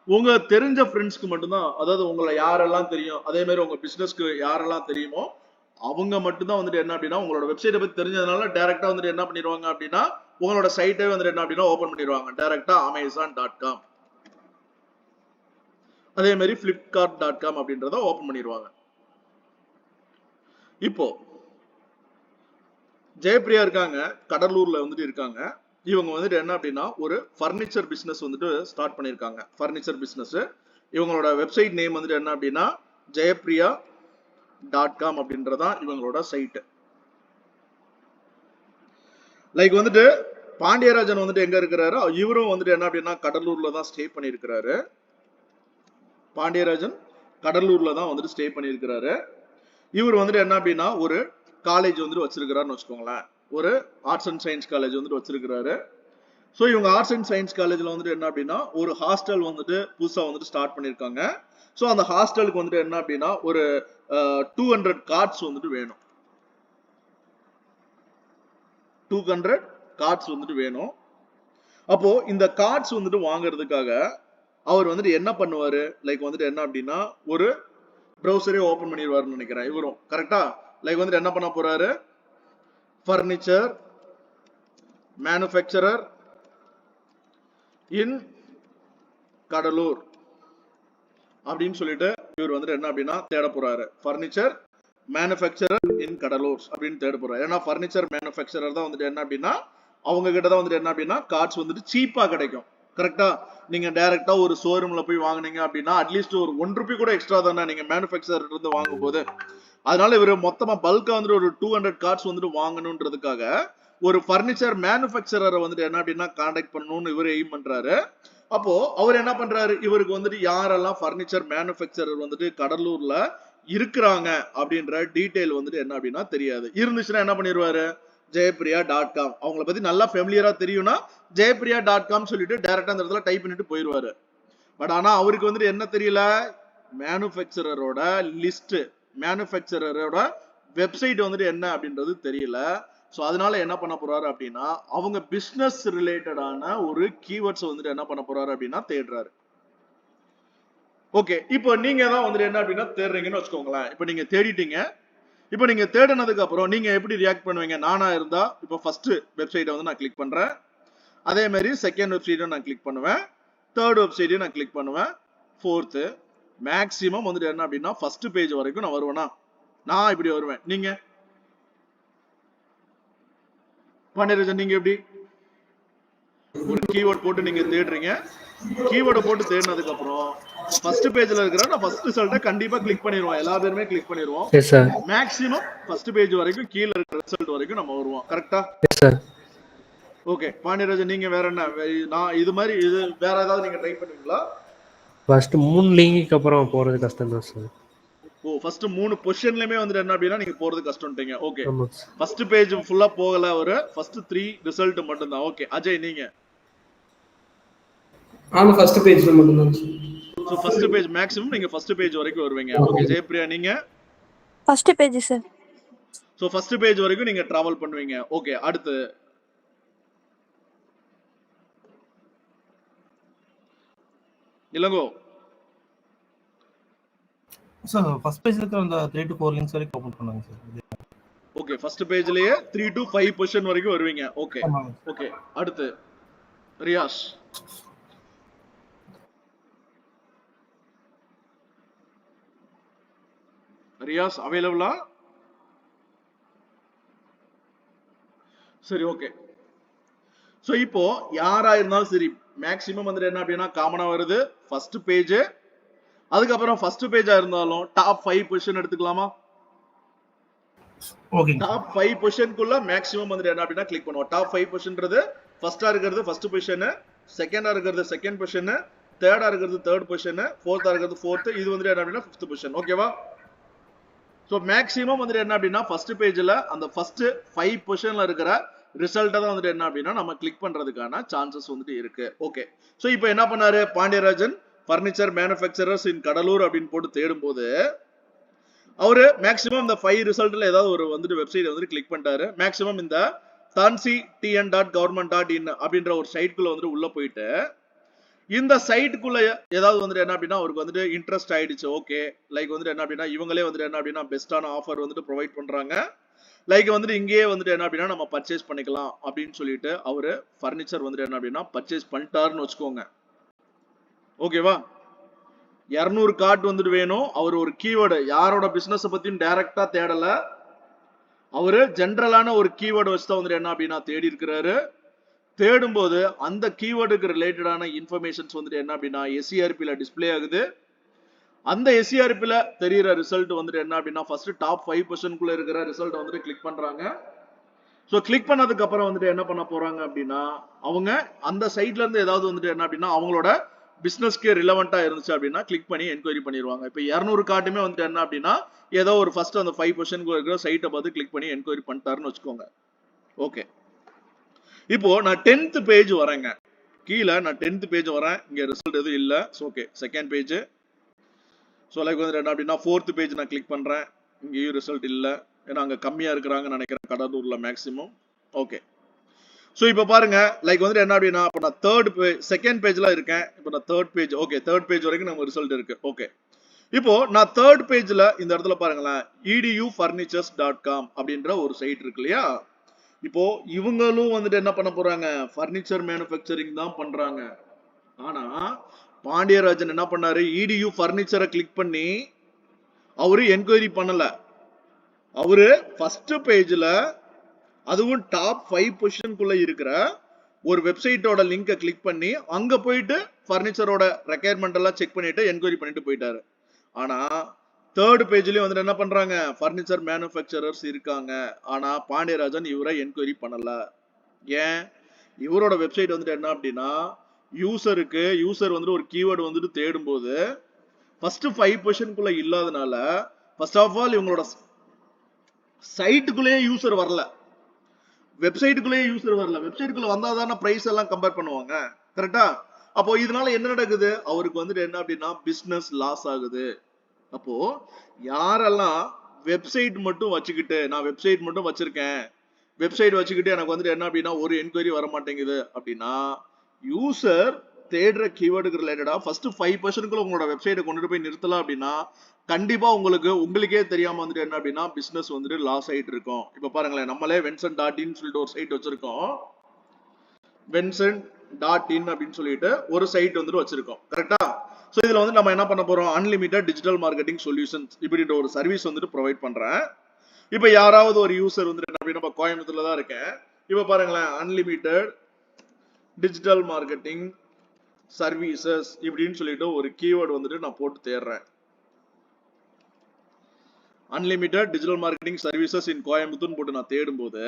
உங்க தெரிஞ்ச ஃப்ரெண்ட்ஸ்க்கு மட்டும்தான், அதாவது உங்களை யாரெல்லாம் தெரியும் அதே மாதிரி உங்க பிசினஸ்க்கு யாரெல்லாம் தெரியுமோ அவங்க மட்டும்தான் வந்துட்டு என்ன அப்படின்னா உங்களோட வெப்சைட்டை பத்தி தெரிஞ்சதுனால டைரக்டா வந்துட்டு என்ன பண்ணிடுவாங்க அப்படின்னா உங்களோட சைட்டே வந்துட்டு என்ன அப்படின்னா ஓபன் பண்ணிடுவாங்க டைரக்டா amazon.com அதே மாதிரி flipkart.com அப்படின்றத ஓபன் பண்ணிடுவாங்க. இப்போ ஜெயப்பிரியா இருக்காங்க, கடலூர்ல வந்துட்டு இருக்காங்க. இவங்க வந்துட்டு என்ன அப்படின்னா ஒரு ஃபர்னிச்சர் பிசினஸ் வந்துட்டு ஸ்டார்ட் பண்ணிருக்காங்க. ஃபர்னிச்சர் பிசினஸ் இவங்களோட வெப்சைட் நேம் வந்துட்டு என்ன அப்படின்னா jaypriya.com அப்படின்றதான் இவங்களோட சைட். லைக் வந்துட்டு பாண்டியராஜன் வந்துட்டு எங்க இருக்கிறாரு, இவரும் வந்துட்டு என்ன அப்படின்னா கடலூர்ல தான் ஸ்டே பண்ணியிருக்கிறாரு. பாண்டியராஜன் கடலூர்ல தான் வந்துட்டு ஸ்டே பண்ணியிருக்கிறாரு. இவர் வந்துட்டு என்ன அப்படின்னா ஒரு காலேஜ் வந்துட்டு வச்சிருக்கிறாருன்னு வச்சுக்கோங்களேன், ஒரு ஆர்ட்ஸ் அண்ட் சயின்ஸ் காலேஜ் வந்துட்டு வச்சிருக்கிறாரு. ஸோ இவங்க ஆர்ட்ஸ் அண்ட் சயின்ஸ் காலேஜ்ல வந்துட்டு என்ன அப்படின்னா ஒரு ஹாஸ்டல் வந்துட்டு புதுசா வந்துட்டு ஸ்டார்ட் பண்ணியிருக்காங்க. ஸோ அந்த ஹாஸ்டலுக்கு வந்துட்டு என்ன அப்படின்னா ஒரு 200 கார்ட்ஸ் வந்துட்டு வேணும். 200 கார்ட்ஸ் வந்துட்டு வேணும். அப்போ இந்த கார்ட்ஸ் வந்துட்டு வாங்குறதுக்காக அவர் வந்துட்டு என்ன பண்ணுவாரு, லைக் வந்துட்டு என்ன அப்படின்னா ஒரு ப்ரௌசரே ஓபன் பண்ணிடுவாருன்னு நினைக்கிறேன் இவரும். கரெக்டா? லைக் வந்துட்டு என்ன பண்ண போறாரு, ஃபர்னிச்சர் மேனுஃபேக்சரர் இன் கடலூர் அப்படின்னு சொல்லிட்டு இவர் வந்துட்டு என்ன அப்படின்னா தேட போறாரு. ஃபர்னிச்சர் மேனுஃபேக்சரர் இன் கடலூர் அப்படின்னு தேட போறாரு. ஏன்னா ஃபர்னிச்சர் மேனுஃபேக்சரர் தான் வந்துட்டு என்ன அப்படின்னா அவங்க கிட்ட தான் வந்துட்டு என்ன அப்படின்னா கார்ட்ஸ் வந்துட்டு சீப்பா கிடைக்கும். கரெக்டா? நீங்க டைரக்டா ஒரு ஷோரூம்ல போய் வாங்குனீங்க அப்படின்னா அட்லீஸ்ட் ஒரு ₹1 கூட எக்ஸ்ட்ரா தானே நீங்க மேனுஃபேக்சரர் இருந்து வாங்கும் போது. அதனால இவர் மொத்தமா பல்கா வந்துட்டு ஒரு 200 கார்ட்ஸ் வந்துட்டு வாங்கணும்ன்றதுக்காக ஒரு ஃபர்னிச்சர் மேனுஃபேக்சரரை வந்துட்டு என்ன அப்படின்னா கான்டாக்ட் பண்ணணும்னு இவர் எய்ம் பண்றாரு. அப்போ அவர் என்ன பண்றாரு, இவருக்கு வந்துட்டு யாரெல்லாம் ஃபர்னிச்சர் மேனுஃபேக்சரர் வந்துட்டு கடலூர்ல இருக்கிறாங்க அப்படின்ற டீடைல் வந்துட்டு என்ன அப்படின்னா தெரியாது. இருந்துச்சுன்னா என்ன பண்ணிடுவாரு, jaypriya.com அவங்கள பத்தி நல்லா ஃபெமிலியரா தெரியும்னா jaypriya.com சொல்லிட்டு டைரக்டா அந்த இடத்துல டைப் பண்ணிட்டு போயிடுவாரு. பட் ஆனா அவருக்கு வந்துட்டு என்ன தெரியல, மேனுஃபேக்சரரோட லிஸ்ட், மேனுஃபேக்சரரோட வெப்சைட் வந்துட்டு என்ன அப்படின்றது தெரியல. ஸோ அதனால என்ன பண்ண போறாரு அப்படின்னா அவங்க பிசினஸ் ரிலேட்டடான ஒரு கீவேர்ட்ஸ் வந்துட்டு என்ன பண்ண போறாரு அப்படின்னா தேடுறாரு. ஓகே, இப்போ நீங்க தான் வந்துட்டு என்ன அப்படின்னா தேடுறீங்கன்னு வச்சுக்கோங்களேன். இப்போ நீங்க தேடிட்டீங்க. இப்போ நீங்க தேடினதுக்கு அப்புறம் நீங்க எப்படி ரியாக்ட் பண்ணுவீங்க? நானா இருந்தா இப்போ ஃபர்ஸ்ட் வெப்சைட்டை வந்து நான் கிளிக் பண்றேன். அதே மாதிரி செகண்ட் வெப்சைட்டும் நான் கிளிக் பண்ணுவேன். தேர்ட் வெப்சைட்டையும் நான் கிளிக் பண்ணுவேன். ஃபோர்த்து மேக்ஸிமம் வந்துட்டு என்ன அப்படின்னா ஃபர்ஸ்ட் பேஜ் வரைக்கும் நான் வருவேனா? நான் இப்படி வருவேன். நீங்க பாண்டியராஜன் நீங்க எப்படி? ஒரு கீவேர்ட் போட்டு நீங்க தேடுறீங்க. கீவேர்டை போட்டு தேடினதுக்கு அப்புறம் ஃபர்ஸ்ட் பேஜ்ல இருக்கிற நான் ஃபர்ஸ்ட் ரிசல்ட்டை கண்டிப்பா கிளிக் பண்ணிடுவோம். எல்லா பேருமே கிளிக் பண்ணிடுவோம். மேக்ஸிமம் ஃபர்ஸ்ட் பேஜ் வரைக்கும் கீழே இருக்கிற ரிசல்ட் வரைக்கும் நம்ம வருவோம். கரெக்டா? ஓகே, பாண்டியராஜன் நீங்க வேற என்ன? நான் இது மாதிரி இது வேற ஏதாவது நீங்க ட்ரை பண்ணுவீங்களா? ஃபர்ஸ்ட் 3 லிங்க்கு அப்புறம் போறது கஷ்டம் தான் சார். ஓ, ஃபர்ஸ்ட் 3 பொசிஷன்லயுமே வந்து என்ன அப்படின்னா நீங்க போறது கஷ்டம்ட்டீங்க. ஓகே, ஃபர்ஸ்ட் பேஜ் ஃபுல்லா போகல, ஒரு ஃபர்ஸ்ட் 3 ரிசல்ட் மட்டும் தான். ஓகே, அஜய் நீங்க? ஆமா, ஃபர்ஸ்ட் பேஜ்ல மட்டும் தான். சோ ஃபர்ஸ்ட் பேஜ் மேக்ஸிமம் நீங்க ஃபர்ஸ்ட் பேஜ் வரைக்கும் வருவீங்க. ஓகே, ஜெயப்பிரியா நீங்க? First page sir. So first page வரைக்கும் நீங்க டிராவல் பண்ணுவீங்க. ஓகே, அடுத்து இளங்கோ? சார் ஃபர்ஸ்ட் பேஜ்ல இருக்கிற அந்த 3 to 4 லிங்க்ஸ் வரைக்கும் ஓபன் பண்ணாங்க சார். ஓகே, ஃபர்ஸ்ட் பேஜ்லயே 3 to 5 பொசிஷன் வரைக்கும் வருவீங்க. ஓகே ஓகே, அடுத்து ரியாஸ்? ரியாஸ் அவைலபிளா? சரி, ஓகே. சோ இப்போ யாரா இருந்தாலும் சரி மேக்ஸிமம் வந்துட்டு என்ன அப்படின்னா காமனா வருது ஃபர்ஸ்ட் பேஜ். அதுக்கப்புறம் ஃபர்ஸ்ட் பேஜா இருந்தாலும் டாப் 5 பொசிஷன் எடுத்துக்கலாமா? ஓகே, டாப் 5 பொசிஷனுக்குள்ள மேக்ஸிமம் வந்துட்டு என்ன அப்படின்னா கிளிக் பண்ணுவோம். டாப் 5 பொசிஷன்றது ஃபர்ஸ்டா இருக்கிறது ஃபர்ஸ்ட் பொசிஷன், செகண்டா இருக்கிறது செகண்ட் பொசிஷன், தேர்டா இருக்கிறது தேர்ட் பொசிஷன், ஃபோர்த்தா இருக்கிறது ஃபோர்த், இது வந்துட்டு என்ன அப்படின்னா ஃபிஃப்த் பொசிஷன். ஓகேவா? சோ மேக்ஸிமம் வந்துட்டு என்ன அப்படின்னா ஃபர்ஸ்ட் பேஜ்ல அந்த ஃபர்ஸ்ட் 5 பொசிஷன்ல இருக்கிற ரிசல்ட்டை தான் வந்துட்டு என்ன அப்படின்னா நம்ம கிளிக் பண்றதுக்கான சான்சஸ் வந்துட்டு இருக்கு. ஓகே, சோ இப்போ என்ன பண்ணாரு பாண்டியராஜன்? பர்னிச்சர் மேனுஃபேக்சரர்ஸ் இன் கடலூர் அப்படின்னு போட்டு தேடும் போது அவரு மேக்ஸிமம் இந்த 5 ரிசல்ட்ல ஏதாவது ஒரு வந்துட்டு வெப்சைட் வந்துட்டு கிளிக் பண்ணிட்டாரு. மேக்ஸிமம் இந்த tansi.tn.government.in அப்படின்ற ஒரு சைட்குள்ள வந்துட்டு உள்ள போயிட்டு இந்த சைட்டுக்குள்ள ஏதாவது வந்துட்டு என்ன அப்படின்னா அவருக்கு வந்துட்டு இன்ட்ரெஸ்ட் ஆயிடுச்சு. ஓகே, லைக் வந்துட்டு என்ன அப்படின்னா இவங்களே வந்துட்டு என்ன அப்படின்னா பெஸ்டான ஆஃபர் வந்துட்டு ப்ரொவைட் பண்றாங்க, லைக் வந்துட்டு இங்கேயே வந்துட்டு என்ன அப்படின்னா நம்ம பர்ச்சேஸ் பண்ணிக்கலாம் அப்படின்னு சொல்லிட்டு அவரு பர்னிச்சர் வந்துட்டு என்ன அப்படின்னா பர்ச்சேஸ் பண்ணிட்டாருன்னு வச்சுக்கோங்க. ஓகேவா? 200 கார்ட் வந்துட்டு வேணும். அவர் ஒரு கீவேர்டு யாரோட பிசினஸ் பத்தியும் டைரக்டா தேடல, அவரு ஜென்ரலான ஒரு கீவேர்டு வச்சு தான் வந்துட்டு என்ன அப்படின்னா தேடி இருக்கிறாரு. தேடும்போது அந்த கீவேர்டுக்கு ரிலேட்டடான இன்ஃபர்மேஷன்ஸ் வந்துட்டு என்ன அப்படின்னா எஸ்சிஆர்பில டிஸ்பிளே ஆகுது. அந்த எஸ்சிஆர்பில தெரியுற ரிசல்ட் வந்துட்டு என்ன அப்படின்னா ஃபர்ஸ்ட் டாப் 5% குள்ள இருக்கிற ரிசல்ட் வந்துட்டு கிளிக் பண்றாங்க. சோ கிளிக் பண்ணதுக்கு அப்புறம் வந்துட்டு என்ன பண்ண போறாங்க அப்படின்னா அவங்க அந்த சைட்ல இருந்து ஏதாவது வந்துட்டு என்ன அப்படின்னா அவங்களோட பிசினஸ்க்கு ரிலவெண்டா இருந்துச்சு அப்படின்னா கிளிக் பண்ணி என்கொயரி பண்ணிடுவாங்க. இப்போ 200 கார்டுமே வந்துட்டு என்ன அப்படின்னா ஏதோ ஒரு ஃபர்ஸ்ட் அந்த 5% இருக்கிற சைட்டை பார்த்து கிளிக் பண்ணி என்கொயரி பண்ணிட்டாருன்னு வச்சுக்கோங்க. ஓகே, இப்போ நான் 10th பேஜ் வரேங்க. கீழே நான் 10th பேஜ் வரேன். இங்க ரிசல்ட் எதுவும் இல்ல. Okay, second page. So like வந்து என்ன அப்படின்னா 4th பேஜ் நான் கிளிக் பண்றேன். இங்கேயும் ரிசல்ட் இல்ல, ஏன்னா அங்க கம்மியா இருக்கிறாங்கன்னு நினைக்கிறேன் கடலூர்ல மேக்ஸிமம். ஓகே, ஸோ இப்போ பாருங்க லைக் வந்துட்டு என்ன அப்படின்னா இப்போ நான் செகண்ட் பேஜ்ல இருக்கேன். இப்போ நான் third page. Okay, third page வரைக்கும் நம்ம ரிசல்ட் இருக்கு. ஓகே, இப்போ நான் தேர்ட் பேஜ்ல இந்த இடத்துல பாருங்களேன் edufurnitures.com அப்படின்ற ஒரு சைட் இருக்கு இல்லையா? இப்போ இவங்களும் வந்துட்டு என்ன பண்ண போறாங்க? பர்னிச்சர் மேனுஃபேக்சரிங் தான் பண்றாங்க. ஆனா பாண்டியராஜன் என்ன பண்ணாரு? EDU பர்னிச்சரை கிளிக் பண்ணி அவரு என்கொயரி பண்ணல. அவரு ஃபர்ஸ்ட் பேஜ்ல அதுவும் டாப் 5 பொசிஷனுக்குள்ள இருக்கிற ஒரு வெப்சைட்டோட லிங்கை கிளிக் பண்ணி அங்க போயிட்டு பர்னிச்சரோட ரெக்யர்மெண்ட் எல்லாம் செக் பண்ணிட்டு என்கொயரி பண்ணிட்டு போயிட்டாரு. ஆனா தேர்ட் பேஜ்லயும் வந்துட்டு என்ன பண்றாங்க? பர்னிச்சர் மேனுஃபேக்சரர்ஸ் இருக்காங்க. ஆனா பாண்டியராஜன் இவரை என்கொயரி பண்ணல. ஏன்? இவரோட வெப்சைட் வந்துட்டு என்ன அப்படின்னா யூசர் வந்துட்டு ஒரு கீவேர்டு வந்துட்டு தேடும் போது ஃபர்ஸ்ட் 5 பொசிஷனுக்குள்ள இல்லாதனால ஃபர்ஸ்ட் ஆஃப் ஆல் இவங்களோட சைட்டுக்குள்ளேயே யூசர் வரல, வெப்சைட்டுக்குள்ளேயே யூசர் வரல. வெப்சைட்டுக்குள்ள வந்தாதான பிரைஸ் எல்லாம் கம்பேர் பண்ணுவாங்க, கரெக்டா? அப்போ இதனால என்ன நடக்குது? அவருக்கு வந்துட்டு என்ன அப்படின்னா பிசினஸ் லாஸ் ஆகுது. அப்போ யாரெல்லாம் வெப்சைட் மட்டும் வச்சுக்கிட்டு நான் வெப்சைட் மட்டும் வச்சிருக்கேன், வெப்சைட் வச்சுக்கிட்டு எனக்கு வந்துட்டு என்ன அப்படின்னா ஒரு என்கொயரி வர மாட்டேங்குது அப்படின்னா, யூசர் தேடுற கீவேர்டுக்கு ரிலேட்டடா ஃபர்ஸ்ட் 5% உங்களோட வெப்சைட்டை கொண்டுட்டு போய் நிறுத்தலாம் அப்படின்னா கண்டிப்பா உங்களுக்கே தெரியாம வந்துட்டு என்ன அப்படின்னா பிசினஸ் வந்துட்டு லாஸ் ஆயிட்டு இருக்கும். இப்ப பாருங்களேன், நம்மளே Venson.in சொல்லிட்டு ஒரு சைட் வச்சிருக்கோம். Venson.in அப்படின்னு சொல்லிட்டு ஒரு சைட் வந்துட்டு வச்சிருக்கோம், கரெக்டா? சோ இதுல வந்து நம்ம என்ன பண்ண போறோம், அன்லிமிட்டட் டிஜிட்டல் மார்க்கெட்டிங் சொல்யூஷன்ஸ் இப்படின்ற ஒரு சர்வீஸ் வந்துட்டு ப்ரொவைட் பண்றேன். இப்ப யாராவது ஒரு யூசர் வந்துட்டு என்ன அப்படின்னா கோயம்புத்தூர்ல தான் இருக்கேன், இப்ப பாருங்களேன் அன்லிமிட்டட் டிஜிட்டல் மார்க்கெட்டிங் சர்வீசஸ் இப்படின்னு சொல்லிட்டு ஒரு கீவேர்டு வந்துட்டு நான் போட்டு தேடுறேன். Unlimited digital marketing services in Coimbatore போட்டு நான் தேடும்போது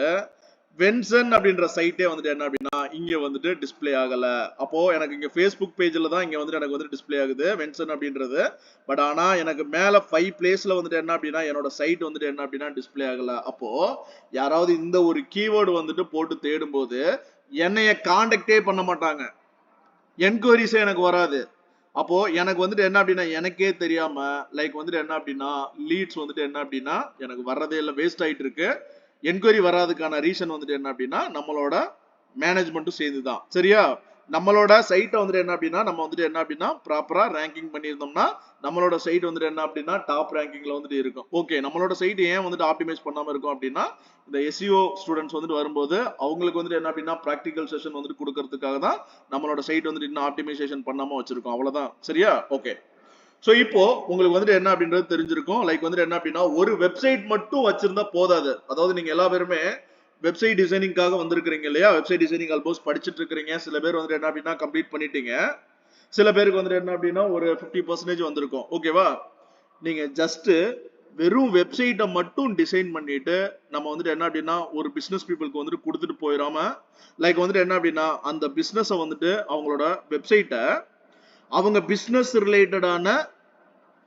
வென்சன் அப்படின்ற சைட்டே வந்துட்டு என்ன அப்படின்னா இங்க வந்துட்டு டிஸ்பிளே ஆகல. அப்போ எனக்கு இங்க Facebook பேஜ்ல தான் இங்க வந்துட்டு எனக்கு வந்து டிஸ்பிளே ஆகுது வென்சன் அப்படின்றது. பட் ஆனா எனக்கு மேல 5 பிளேஸ்ல வந்துட்டு என்ன அப்படின்னா என்னோட சைட் வந்துட்டு என்ன அப்படின்னா டிஸ்பிளே ஆகல. அப்போ யாராவது இந்த ஒரு கீவேர்டு வந்துட்டு போட்டு தேடும்போது என்னைய கான்டாக்டே பண்ண மாட்டாங்க, என்கொயரிஸே எனக்கு வராது. அப்போ எனக்கு வந்துட்டு என்ன அப்படின்னா எனக்கே தெரியாம லைக் வந்துட்டு என்ன அப்படின்னா லீட்ஸ் வந்துட்டு என்ன அப்படின்னா எனக்கு வர்றதே இல்லை, வேஸ்ட் ஆயிட்டு இருக்கு. என்கொயரி வராதுக்கான ரீசன் வந்துட்டு என்ன அப்படின்னா நம்மளோட மேனேஜ்மெண்ட்டும் சேர்ந்துதான். சரியா? நம்மளோட சைட்டை வந்துட்டு என்ன அப்படின்னா நம்ம வந்துட்டு என்ன அப்படின்னா ப்ராப்பரா ரேங்கிங் பண்ணியிருந்தோம்னா நம்மளோட சைட் வந்துட்டு என்ன அப்படின்னா டாப் ரேங்கிங்ல வந்துட்டு இருக்கும். ஓகே, நம்மளோட சைட் ஏன் வந்துட்டு ஆப்டிமைஸ் பண்ணாம இருக்கும் அப்படின்னா இந்த SEO ஸ்டூடெண்ட்ஸ் வந்துட்டு வரும்போது அவங்களுக்கு வந்துட்டு என்ன அப்படின்னா ப்ராக்டிகல் செஷன் வந்துட்டு கொடுக்கறதுக்காக தான் நம்மளோட சைட் வந்துட்டு இன்னும் ஆப்டிமைசேஷன் பண்ணாம வச்சிருக்கோம், அவ்வளவுதான். சரியா? ஓகே, சோ இப்போ உங்களுக்கு வந்துட்டு என்ன அப்படின்றது தெரிஞ்சிருக்கும். லைக் வந்துட்டு என்ன அப்படின்னா ஒரு வெப்சைட் மட்டும் வச்சிருந்தா போதாது. அதாவது நீங்க எல்லா பேருமே வெப்சைட் டிசைனிங்காக வந்திருக்கீங்க இல்லையா, வெப்சைட் டிசைனிங் ஆல்மோஸ்ட் படிச்சுட்டு இருக்கீங்க. சில பேர் வந்துட்டு என்ன அப்படின்னா கம்ப்ளீட் பண்ணிட்டீங்க, சில பேருக்கு வந்துட்டு என்ன அப்படின்னா ஒரு 50% வந்திருக்கும். ஓகேவா? நீங்க ஜஸ்ட் வெறும் வெப்சைட்டை மட்டும் டிசைன் பண்ணிட்டு நம்ம வந்துட்டு என்ன அப்படின்னா ஒரு பிசினஸ் பீப்புளுக்கு வந்துட்டு கொடுத்துட்டு போயிடாம லைக் வந்துட்டு என்ன அப்படின்னா அந்த பிசினஸை வந்துட்டு அவங்களோட வெப்சைட்டை அவங்க பிசினஸ் ரிலேட்டடான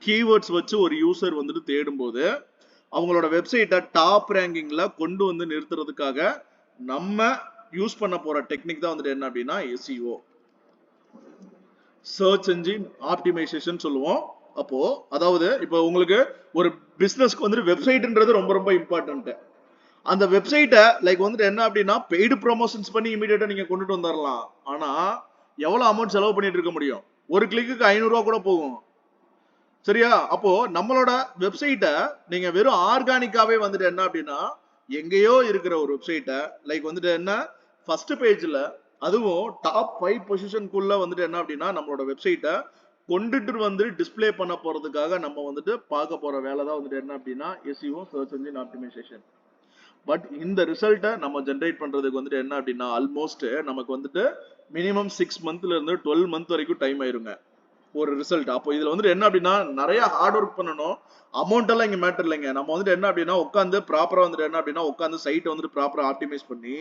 கீவேர்ட்ஸ் வச்சு ஒரு யூசர் வந்துட்டு தேடும்போது அவங்களோட வெப்சைட்டை டாப் ரேங்கிங்ல கொண்டு வந்து நிறுத்துறதுக்காக நம்ம யூஸ் பண்ண போற டெக்னிக் தான் வந்துட்டு என்ன அப்படின்னா SEO, சர்ச் என்ஜின் ஆப்டிமைசேஷன் சொல்லுவோம். அப்போ அதாவது இப்போ உங்களுக்கு ஒரு பிசினஸ்க்கு வந்துட்டு வெப்சைட்ன்றது ரொம்ப ரொம்ப இம்பார்ட்டன்ட். அந்த வெப்சைட்டை லைக் வந்துட்டு என்ன அப்படின்னா பெய்டு ப்ரொமோஷன்ஸ் பண்ணி இமீடியட்டா நீங்க கொண்டுட்டு வந்துடலாம். ஆனா எவ்வளவு அமௌண்ட் செலவு பண்ணிட்டு இருக்க முடியும்? ஒரு கிளிக்கு 500 ரூபா கூட போகும். சரியா? அப்போ நம்மளோட வெப்சைட்டை நீங்க வெறும் ஆர்கானிக்காவே வந்துட்டு என்ன அப்படின்னா எங்கேயோ இருக்கிற ஒரு வெப்சைட்டை லைக் வந்துட்டு என்ன ஃபர்ஸ்ட் பேஜ்ல அதுவும் டாப் 5 பொசிஷனுக்குள்ள வந்துட்டு என்ன அப்படின்னா நம்மளோட வெப்சைட்டை கொண்டுட்டு வந்து டிஸ்பிளே பண்ண போறதுக்காக நம்ம வந்துட்டு பார்க்க போற வேலை தான் வந்துட்டு என்ன அப்படின்னா SEO, search engine optimisation. But இந்த ரிசல்ட்டை நம்ம ஜென்ரேட் பண்றதுக்கு வந்துட்டு என்ன அப்படின்னா ஆல்மோஸ்ட் நமக்கு வந்துட்டு மினிமம் 6 மந்த்ல இருந்து 12 மந்த் வரைக்கும் டைம் ஆயிருங்க ஒரு ரிசல்ட். அப்போ இதுல வந்துட்டு என்ன அப்படின்னா நிறைய ஹார்ட் ஒர்க் பண்ணணும், அமௌண்ட் எல்லாம் இங்க மேட்டர் இல்லைங்க. நம்ம வந்துட்டு என்ன அப்படின்னா உட்காந்து ப்ராப்பரா வந்துட்டு என்ன அப்படின்னா உட்காந்து சைட்டை வந்துட்டு ப்ராப்பரா ஆப்டிமைஸ் பண்ணி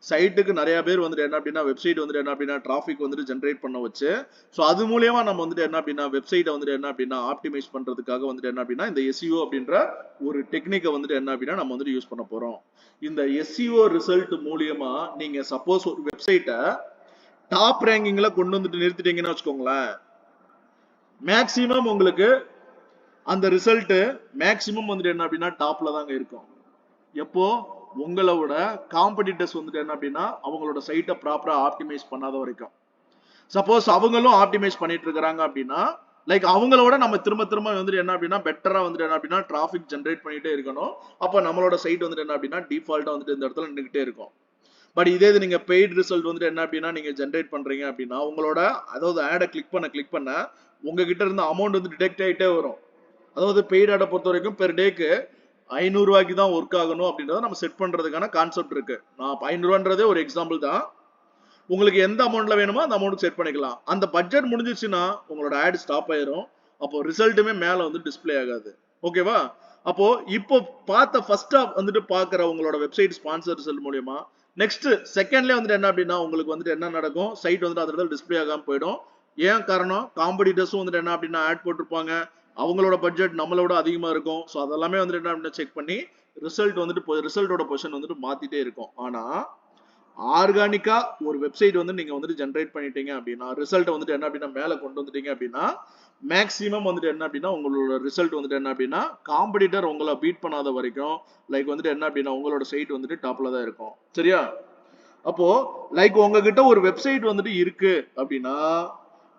சைட்டுக்கு நிறைய பேர் வந்துட்டு என்ன அப்படின்னா வெப்சைட் வந்துட்டு என்ன அப்படின்னா டிராஃபிக் வந்துட்டு ஜென்ரேட் பண்ண வச்சு ஸோ அது மூலியமா நம்ம வந்துட்டு என்ன அப்படின்னா வெப்சைட்டை வந்துட்டு என்ன அப்படின்னா ஆப்டிமைஸ் பண்றதுக்காக வந்துட்டு என்ன அப்படின்னா இந்த SEO அப்படின்ற ஒரு டெக்னிக்கை வந்துட்டு என்ன அப்படின்னா நம்ம வந்துட்டு யூஸ் பண்ண போறோம். இந்த SEO ரிசல்ட் மூலியமா நீங்க சப்போஸ் ஒரு வெப்சைட்டை டாப் ரேங்கிங்ல கொண்டு வந்துட்டு நிறுத்திட்டீங்கன்னு வச்சுக்கோங்களேன், மேக்சிமம் உங்களுக்கு அந்த ரிசல்ட் மேக்சிமம் வந்துட்டு என்ன அப்படின்னா டாப்ல தாங்க இருக்கும். எப்போ உங்களோட காம்படிட்டர்ஸ் வந்துட்டு என்ன அப்படின்னா அவங்களோட சைட்டை ப்ராப்பரா ஆப்டிமைஸ் பண்ணாத வரைக்கும். சப்போஸ் அவங்களும் ஆப்டிமைஸ் பண்ணிட்டு இருக்காங்க அப்படின்னா லைக் அவங்களோட நம்ம திரும்ப திரும்ப வந்துட்டு என்ன அப்படின்னா பெட்டரா வந்துட்டு என்ன அப்படின்னா டிராஃபிக் ஜென்ரேட் பண்ணிட்டே இருக்கணும். அப்போ நம்மளோட சைட் வந்துட்டு என்ன அப்படின்னா டிஃபால்ட்டா வந்துட்டு இந்த இடத்துல நின்றுகிட்டே இருக்கும். பட் இதே இது நீங்க பெய்ட் ரிசல்ட் வந்துட்டு என்ன அப்படின்னா நீங்க ஜென்ரேட் பண்றீங்க அப்படின்னா உங்களோட அதாவது ஆடை கிளிக் பண்ண உங்ககிட்ட இருந்து அமௌண்ட் வந்து டிடெக்ட் ஆகிட்டே வரும். அதாவது பெய்ட் ஆடை பொறுத்த வரைக்கும் பெர் டேக்கு 500 ரூபாய்க்கு தான் ஒர்க் ஆகணும் அப்படின்றத நம்ம செட் பண்றதுக்கான கான்செப்ட் இருக்கு. நான் 500 ரூபான்றதே ஒரு எக்ஸாம்பிள் தான். உங்களுக்கு எந்த அமௌண்ட்ல வேணுமோ அந்த அமௌண்ட் செட் பண்ணிக்கலாம். அந்த பட்ஜெட் முடிஞ்சிச்சுன்னா உங்களோட ஆட் ஸ்டாப் ஆயிரும். அப்போ ரிசல்ட்டுமே மேல வந்து டிஸ்பிளே ஆகாது. ஓகேவா? அப்போ இப்போ பார்த்த ஃபர்ஸ்ட் வந்துட்டு பாக்குற உங்களோட வெப்சைட் ஸ்பான்சர் ரிசல்ட் மூலியமா நெக்ஸ்ட் செகண்ட்ல வந்துட்டு என்ன அப்படின்னா உங்களுக்கு வந்துட்டு என்ன நடக்கும், சைட் வந்துட்டு அந்த இடத்துல டிஸ்பிளே ஆகாம போயிடும். ஏன் காரணம், காம்படிட்டர்ஸும் வந்துட்டு என்ன அப்படின்னா ஆட் போட்டிருப்பாங்க, அவங்களோட பட்ஜெட் நம்மளோட அதிகமா இருக்கும். ஸோ அதெல்லாமே வந்துட்டு என்ன அப்படின்னா செக் பண்ணி ரிசல்ட் வந்துட்டு ரிசல்ட்டோட பொசிஷன் வந்துட்டு மாத்திட்டே இருக்கும். ஆனா ஆர்கானிக்கா ஒரு வெப்சைட் வந்து நீங்க வந்துட்டு ஜென்ரேட் பண்ணிட்டீங்க அப்படின்னா ரிசல்ட் வந்துட்டு என்ன அப்படின்னா மேல கொண்டு வந்துட்டீங்க அப்படின்னா மேக்ஸிமம் வந்துட்டு என்ன அப்படின்னா உங்களோட ரிசல்ட் வந்துட்டு என்ன அப்படின்னா காம்படிட்டர் உங்களை பீட் பண்ணாத வரைக்கும் லைக் வந்துட்டு என்ன அப்படின்னா உங்களோட சைட் வந்துட்டு டாப்ல தான் இருக்கும். சரியா? அப்போ லைக் உங்ககிட்ட ஒரு வெப்சைட் வந்துட்டு இருக்கு அப்படின்னா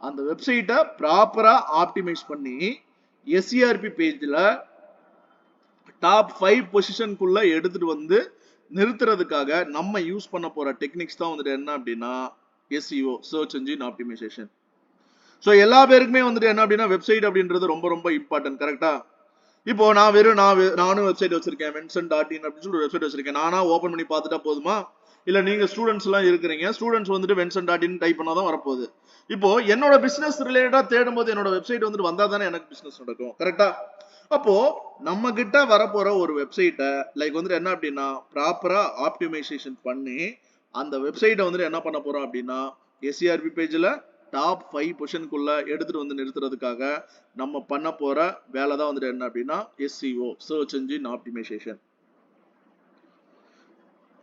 அந்த வெப்சைட்டை ப்ராப்பரா ஆப்டிமைஸ் பண்ணி எஸ்சிஆர்பி பேஜ்ல டாப் 5 பொசிஷனுக்குள்ள எடுத்துட்டு வந்து நிறுத்துறதுக்காக நம்ம யூஸ் பண்ண போற டெக்னிக்ஸ் தான் வந்துட்டு என்ன அப்படின்னா SEO, search engine optimisation. So எல்லா பேருக்குமே வந்துட்டு என்ன அப்படின்னா வெப்சைட் அப்படின்றது ரொம்ப ரொம்ப இம்பார்ட்டன்ட். கரெக்டா? இப்போ நானும் வெப்சைட் வச்சிருக்கேன், மென்ஷன்.in அப்படின்னு சொல்லி ஒரு வெப்சைட் வச்சிருக்கேன். நானா ஓபன் பண்ணி பார்த்துட்டா போதுமா? இல்ல நீங்க ஸ்டூடெண்ட்ஸ் எல்லாம் இருக்கிறீங்க, ஸ்டூடெண்ட்ஸ் வந்துட்டு மென்ஷன்.in டைப் பண்ணாதான் வரப்போகுது. இப்போ என்னோட பிசினஸ் ரிலேட்டடா தேடும் போது என்னோட வெப்சைட் வந்துட்டு வந்தா தானே எனக்கு பிசினஸ் நடக்கும். கரெக்டா? அப்போ நம்ம கிட்ட வரப்போற ஒரு வெப்சைட்டை லைக் வந்துட்டு என்ன அப்படின்னா ப்ராப்பரா ஆப்டிமைசேஷன் பண்ணி அந்த வெப்சைட்டை வந்துட்டு என்ன பண்ண போறோம் அப்படின்னா எஸ்சிஆர்பி பேஜ்ல டாப் 5 பொசிஷனுக்குள்ள எடுத்துட்டு வந்து நிறுத்துறதுக்காக நம்ம பண்ண போற வேலை தான் வந்துட்டு என்ன அப்படின்னா SEO, search engine optimisation.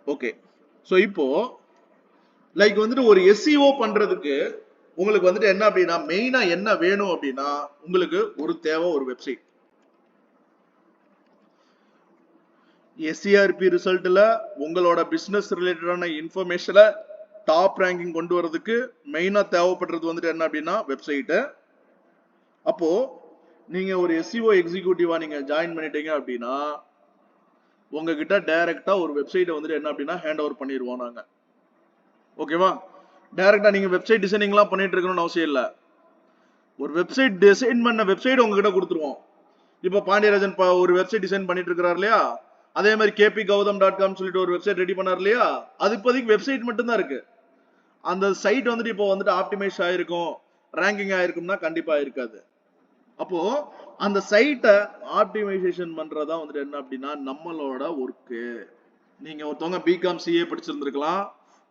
Okay. So இப்போ லைக் வந்துட்டு ஒரு எஸ்சிஓ பண்றதுக்கு உங்களுக்கு வந்துட்டு என்ன அப்படின்னா மெயினா என்ன வேணும் அப்படின்னா உங்களுக்கு ஒரு தேவை ஒரு வெப்சைட். எஸ்சிஆர்பி ரிசல்ட்ல உங்களோட பிசினஸ் ரிலேட்டடான இன்ஃபர்மேஷனை டாப் ரேங்கிங் கொண்டு வரதுக்கு மெயினா தேவைப்படுறது வந்துட்டு என்ன அப்படின்னா வெப்சைட். அப்போ நீங்க ஒரு எஸ்சிஓ எக்ஸிக்யூட்டிவா நீங்க ஜாயின் பண்ணிட்டீங்க அப்படின்னா உங்ககிட்ட டைரக்டா ஒரு வெப்சைட்டை வந்துட்டு என்ன அப்படின்னா ஹேண்ட் ஓவர் பண்ணிடுவோம் நாங்க. ஓகேவா? டைரக்டா நீங்க வெப்சைட் டிசைனிங்லாம் பண்ணிட்டு இருக்கணும்னு அவசியம் இல்லை. ஒரு வெப்சைட் டிசைன் பண்ண வெப்சைட் உங்ககிட்ட கொடுத்துருவோம். இப்போ பாண்டியராஜன் ஒரு வெப்சைட் டிசைன் பண்ணிட்டு இருக்கிறார் இல்லையா, அதே மாதிரி kpgautham.com சொல்லிட்டு ஒரு வெப்சைட் ரெடி பண்ணார் இல்லையா, அது இப்போதைக்கு வெப்சைட் மட்டும் தான் இருக்கு. அந்த சைட் வந்துட்டு இப்போ வந்துட்டு ஆப்டிமைஸ் ஆயிருக்கும், ரேங்கிங் ஆயிருக்கும்னா கண்டிப்பா இருக்காது. அப்போ அந்த சைட்டை ஆப்டிமைசேஷன் பண்றதா வந்துட்டு என்ன அப்படின்னா நம்மளோட ஒர்க்கு. நீங்க ஒருத்தவங்க பிகாம் சிஏ படிச்சிருந்திருக்கலாம்,